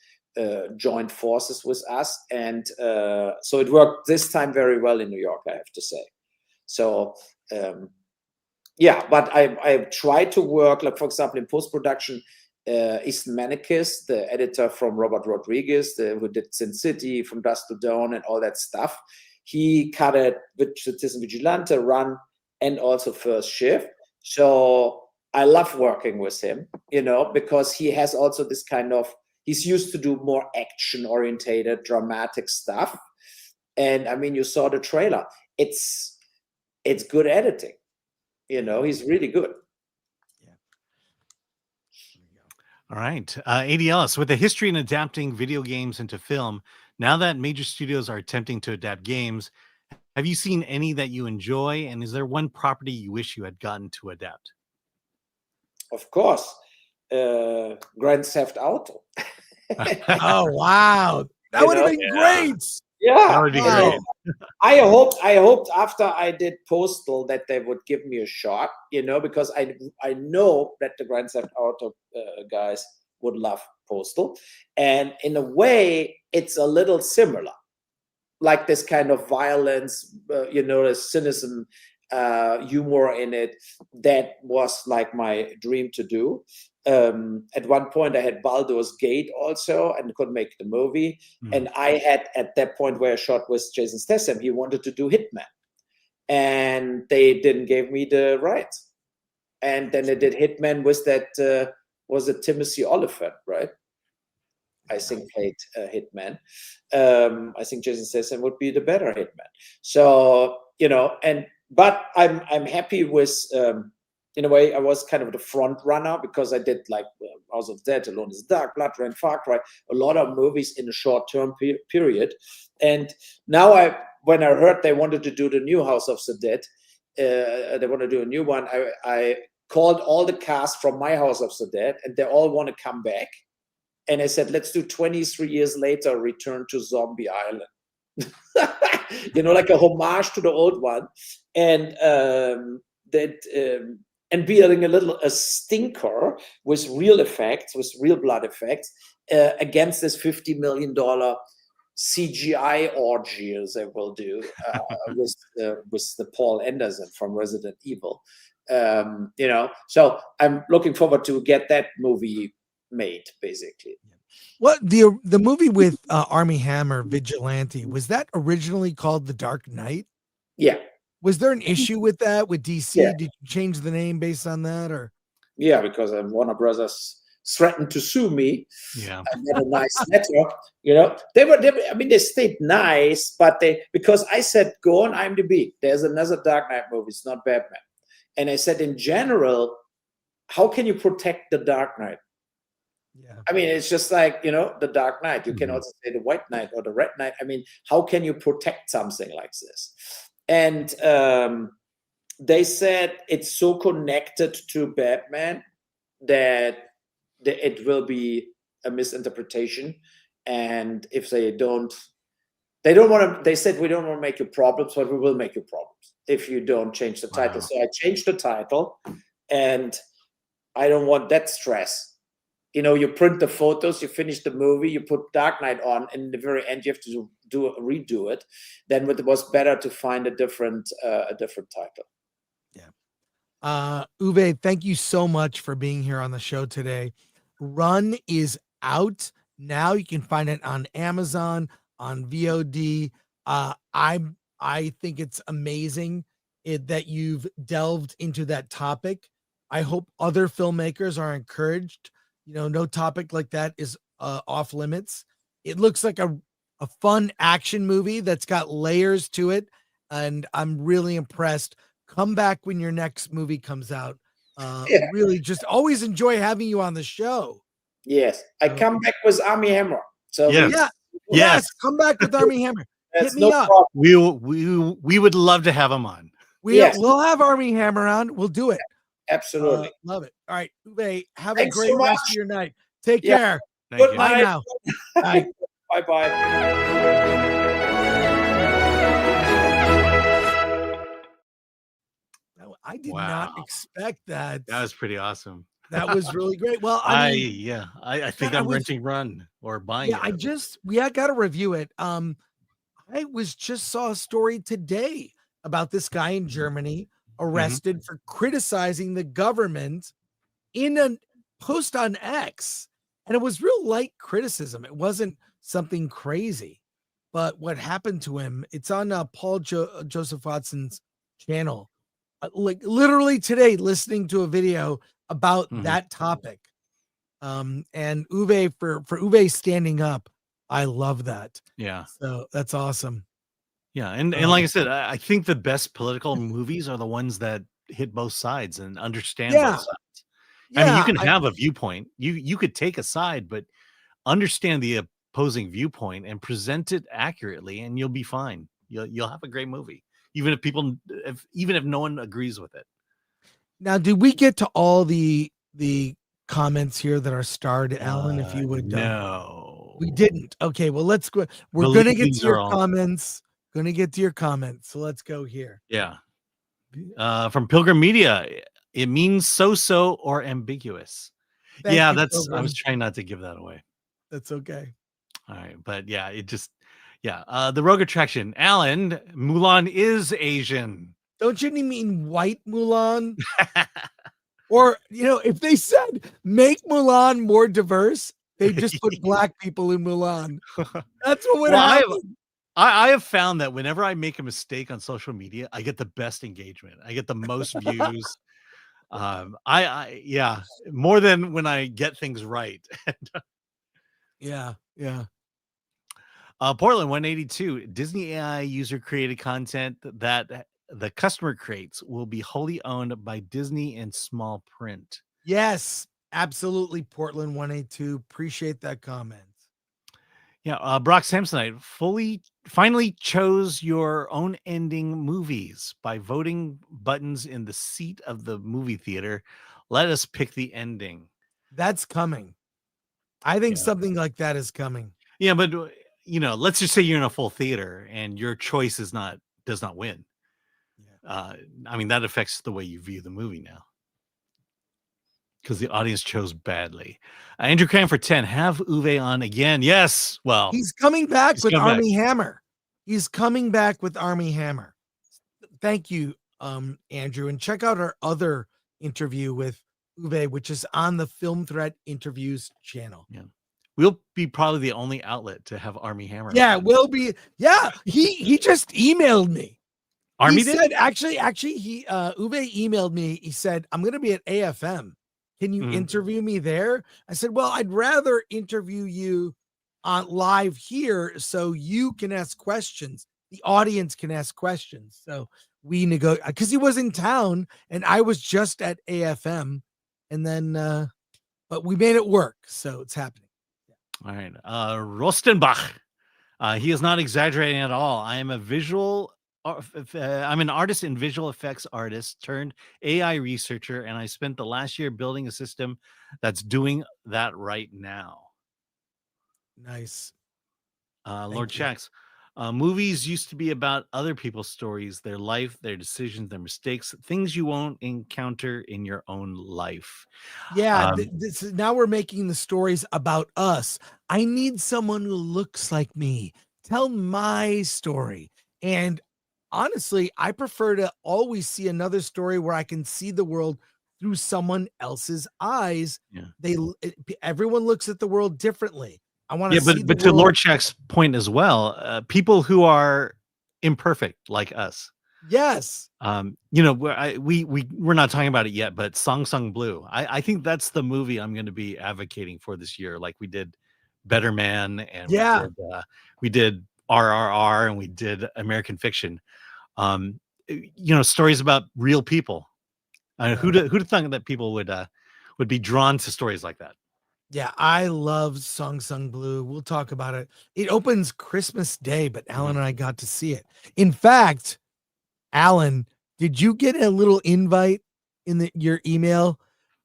joined forces with us. And so it worked this time very well in New York, I have to say. So, yeah, but I tried to work, like, for example, in post-production, Easton Manikis, the editor from Robert Rodriguez, who did Sin City, From Dusk to Dawn, and all that stuff. He cut it with Citizen Vigilante, Run, and also First Shift. So I love working with him, you know, because he has also this kind of, he's used to do more action-orientated, dramatic stuff. And I mean, you saw the trailer. It's good editing. You know, he's really good. All right. ADLS, with a history in adapting video games into film, now that major studios are attempting to adapt games, have you seen any that you enjoy? And is there one property you wish you had gotten to adapt? Of course. Grand Theft Auto. Oh, wow. That would have been great. Yeah. That would be great. I hoped after I did Postal that they would give me a shot, you know, because I know that the Grand Theft Auto guys would love Postal. And in a way, it's a little similar. Like this kind of violence, you know, the cynicism, humor in it. That was like my dream to do. At one point I had Baldur's Gate also and couldn't make the movie. And I had, at that point where I shot with Jason Statham, he wanted to do Hitman. And they didn't give me the rights. And then they did Hitman with that, was it Timothy Olyphant, right? I think played Hitman. I think Jason Statham would be the better Hitman. So, you know, but I'm happy with, in a way, I was kind of the front runner because I did like House of Dead, Alone in the Dark, Blood Rain, Far Cry, a lot of movies in a short-term period. And now when I heard they wanted to do the new House of the Dead, they want to do a new one, I called all the cast from my House of the Dead and they all want to come back. And I said, let's do 23 years later, Return to Zombie Island. You know, like a homage to the old one. And and being a stinker with real effects, with real blood effects, against this $50 million CGI orgies they will do with the Paul Anderson from Resident Evil. You know, so I'm looking forward to get that movie made, basically. What the movie with Armie Hammer, Vigilante, was that originally called The Dark Knight? Yeah. Was there an issue with that with DC? Yeah. Did you change the name based on that, or? Yeah, because Warner Brothers threatened to sue me. Yeah, I got a nice letter. You know, they stayed nice, but because I said go on IMDb. There's another Dark Knight movie. It's not Batman, and I said in general, how can you protect the Dark Knight? Yeah. I mean, it's just like, you know, the Dark Knight. You can also say the White Knight or the Red Knight. I mean, how can you protect something like this? And they said it's so connected to Batman that it will be a misinterpretation. And if they don't want to, they said, we don't want to make you problems, but we will make you problems if you don't change the title. So I changed the title and I don't want that stress. You know, you print the photos, you finish the movie, you put Dark Knight on, and in the very end you have to redo it. Then it was better to find a different title. Yeah. Uwe, thank you so much for being here on the show today. Run is out now. You can find it on Amazon, on VOD. I think it's amazing that you've delved into that topic. I hope other filmmakers are encouraged. You know, no topic like that is off limits. It looks like a fun action movie that's got layers to it, and I'm really impressed. Come back when your next movie comes out. Really just always enjoy having you on the show. Yes, I come back with Armie Hammer. So yes, come back with Armie Hammer. Hit me up. We would love to have him on. We'll have Army Hammer on. We'll do it. Absolutely. Love it. All right, Uwe, have Thanks a so great rest much. of your night. Take Yeah. care. Good Bye night. now. Bye. Bye-bye. I did Wow. not expect that. That was pretty awesome. That was really great. Well, I mean, I think I'm renting Run or buying it. I got to review it. I just saw a story today about this guy in Germany arrested for criticizing the government in a post on X, and it was real light criticism. It wasn't something crazy, but what happened to him? It's on Paul Joseph Watson's channel. Like literally today, listening to a video about that topic. And Uwe for Uwe standing up, I love that. Yeah. So that's awesome. Yeah, and like I said, I think the best political movies are the ones that hit both sides and understand both sides. I mean, you can have a viewpoint. You could take a side, but understand the opposing viewpoint and present it accurately, and you'll be fine. You'll have a great movie, even if no one agrees with it. Now, did we get to all the comments here that are starred, Alan? If you would, no, we didn't. Okay, well, let's go. We're gonna get to your comments. Gonna get to your comments. So let's go here. Yeah. From Pilgrim Media, it means so or ambiguous. Thank you, I Pilgrim. was trying not to give that away. That's okay. All right, but yeah, the Rogue Attraction. Alan, Mulan is Asian. Don't you mean white Mulan? Or, if they said make Mulan more diverse, they just put black people in Mulan. That's what would happen. I have found that whenever I make a mistake on social media, I get the best engagement. I get the most views. More than when I get things right. Yeah. Portland 182, Disney AI user created content that the customer creates will be wholly owned by Disney in small print. Yes, absolutely. Portland 182. Appreciate that comment. Yeah, Brock Samsonite finally chose your own ending movies by voting buttons in the seat of the movie theater. Let us pick the ending. That's coming. I think something like that is coming. Yeah, but let's just say you're in a full theater and your choice does not win. I mean, that affects the way you view the movie now, because the audience chose badly. Andrew Cranford 10, have Uwe on again. Yes. Well, he's coming back with Army Hammer. He's coming back with Army Hammer. Thank you, Andrew. And check out our other interview with Uwe, which is on the Film Threat Interviews channel. Yeah. We'll be probably the only outlet to have Army Hammer. Yeah, we'll be. Yeah, he just emailed me. Army he did? said, actually, he Uwe emailed me. He said, I'm going to be at AFM. Can you interview me there? I said, well, I'd rather interview you on live here so you can ask questions. The audience can ask questions. So we negotiate, because he was in town and I was just at AFM, and then but we made it work. So it's happening. All right. Rostenbach. He is not exaggerating at all. I'm an artist and visual effects artist turned AI researcher, and I spent the last year building a system that's doing that right now. Nice. Lord Shax. Movies used to be about other people's stories, their life, their decisions, their mistakes, things you won't encounter in your own life. Yeah, now we're making the stories about us. I need someone who looks like me. Tell my story. And honestly, I prefer to always see another story where I can see the world through someone else's eyes. Yeah. Everyone looks at the world differently. I want to see but to Lord Shack's point as well, people who are imperfect like us. Yes. We're not talking about it yet, but Song Sung Blue. I think that's the movie I'm going to be advocating for this year. Like we did Better Man, and we did RRR, and we did American Fiction. Stories about real people. Who'd have thought that people would be drawn to stories like that? Yeah, I love Song Sung Blue. We'll talk about it. It opens Christmas Day, but Alan and I got to see it. In fact, Alan, Did you get a little invite in your email?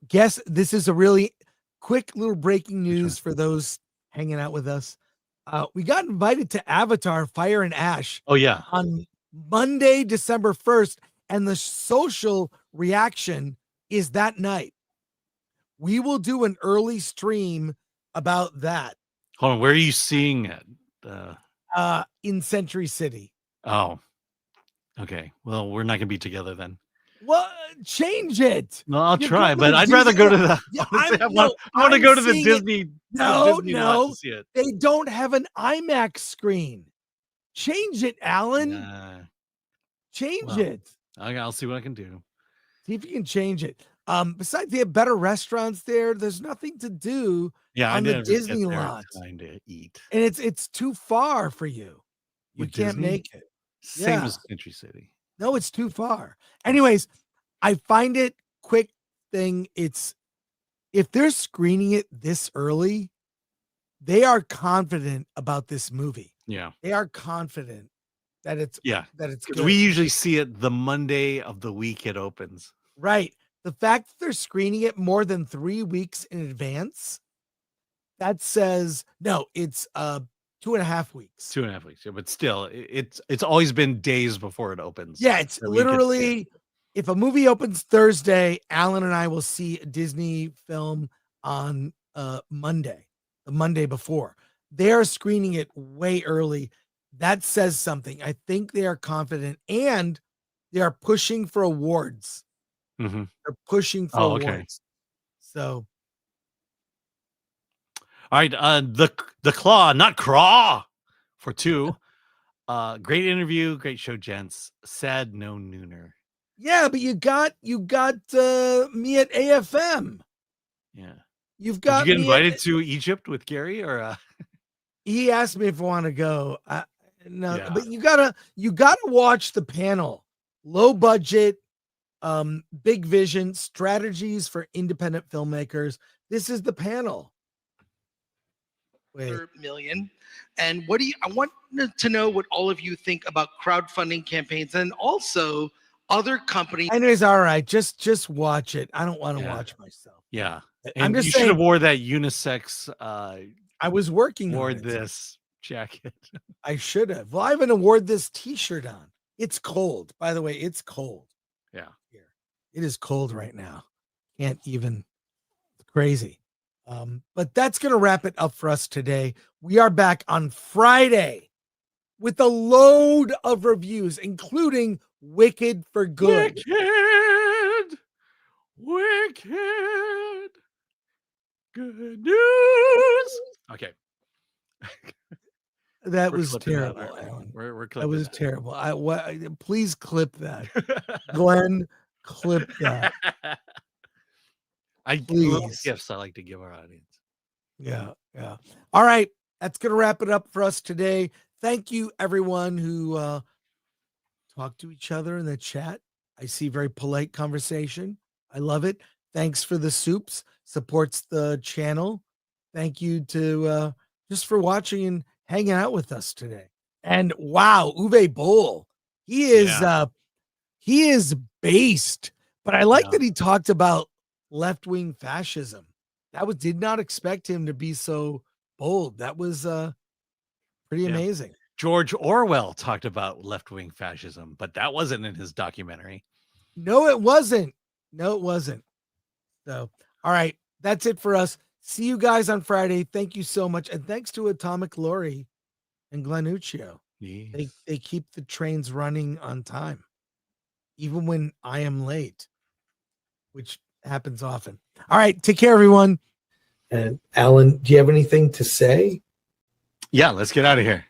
Guess this is a really quick little breaking news for those hanging out with us. We got invited to Avatar Fire and Ash. Oh, yeah. On Monday, December 1st, and the social reaction is that night. We will do an early stream about that. Hold on, where are you seeing it? In Century City. Oh, okay. Well, we're not gonna be together then. Well, change it. No, I'll You're try, going but to I'd rather go to the. Yeah, I want to go to the Disney. No, Disney lot to see it. they don't have an IMAX screen. Change it, Alan. Change it. Okay, I'll see what I can do. See if you can change it. Besides, they have better restaurants there. There's nothing to do on the Disney lot. Trying to eat, and it's too far for you. You With can't Disney? make it. Same Yeah. as Century City. No, it's too far. Anyways, I find it quick thing. It's if they're screening it this early, they are confident about this movie. Yeah. They are confident that it's Yeah. that it's Because good. we usually see it the Monday of the week it opens. Right. The fact that they're screening it more than 3 weeks in advance, that says no, it's 2.5 weeks. 2.5 weeks. Yeah, but still, it's always been days before it opens. Yeah, it's that we get to see it. literally if a movie opens Thursday, Alan and I will see a Disney film on Monday, the Monday before. They're screening it way early. That says something. I think they are confident and they are pushing for awards. Mhm. They're pushing for Oh, okay. awards. So All right, the Claw, not Craw, for 2. Great interview, great show, gents. Sad no nooner. yeah, but you got me at AFM. Yeah. You've Did got you get me invited at, to Egypt with Gary or he asked me if I want to go. No, Yeah. but you gotta watch the panel. Low budget, big vision, strategies for independent filmmakers. This is the panel. Wait. Million. And what do you? I want to know what all of you think about crowdfunding campaigns and also other companies. Anyways, all right, just watch it. I don't want to Yeah. watch myself. Yeah. I'm And just you should saying- have wore that unisex I was working wore on it. this jacket. I should have. Well, I have an award this t-shirt on. It's cold. By the way, it's cold. Yeah. It is cold right now. Can't even. It's crazy. But that's going to wrap it up for us today. We are back on Friday with a load of reviews, including Wicked for Good. Wicked. Good news. Okay. That We're was clipping that, terrible, aren't we? Alan. We're That clipping was that. terrible. Please clip that. Glenn, clip that. Little Please. gifts I like to give our audience. Yeah. All right. That's going to wrap it up for us today. Thank you, everyone who talked to each other in the chat. I see very polite conversation. I love it. Thanks for the soups. Supports the channel. Thank you to just for watching and hanging out with us today. And wow, Uwe Boll. He is based, but I like that he talked about left-wing fascism. Did not expect him to be so bold. That was pretty amazing. George Orwell talked about left-wing fascism, but that wasn't in his documentary. No, it wasn't. So, all right, that's it for us. See you guys on Friday. Thank you so much. And thanks to Atomic Lori and Glenn Uccio. Yes. They keep the trains running on time, even when I am late, which happens often. All right, take care, everyone. And Alan, do you have anything to say? Yeah, let's get out of here.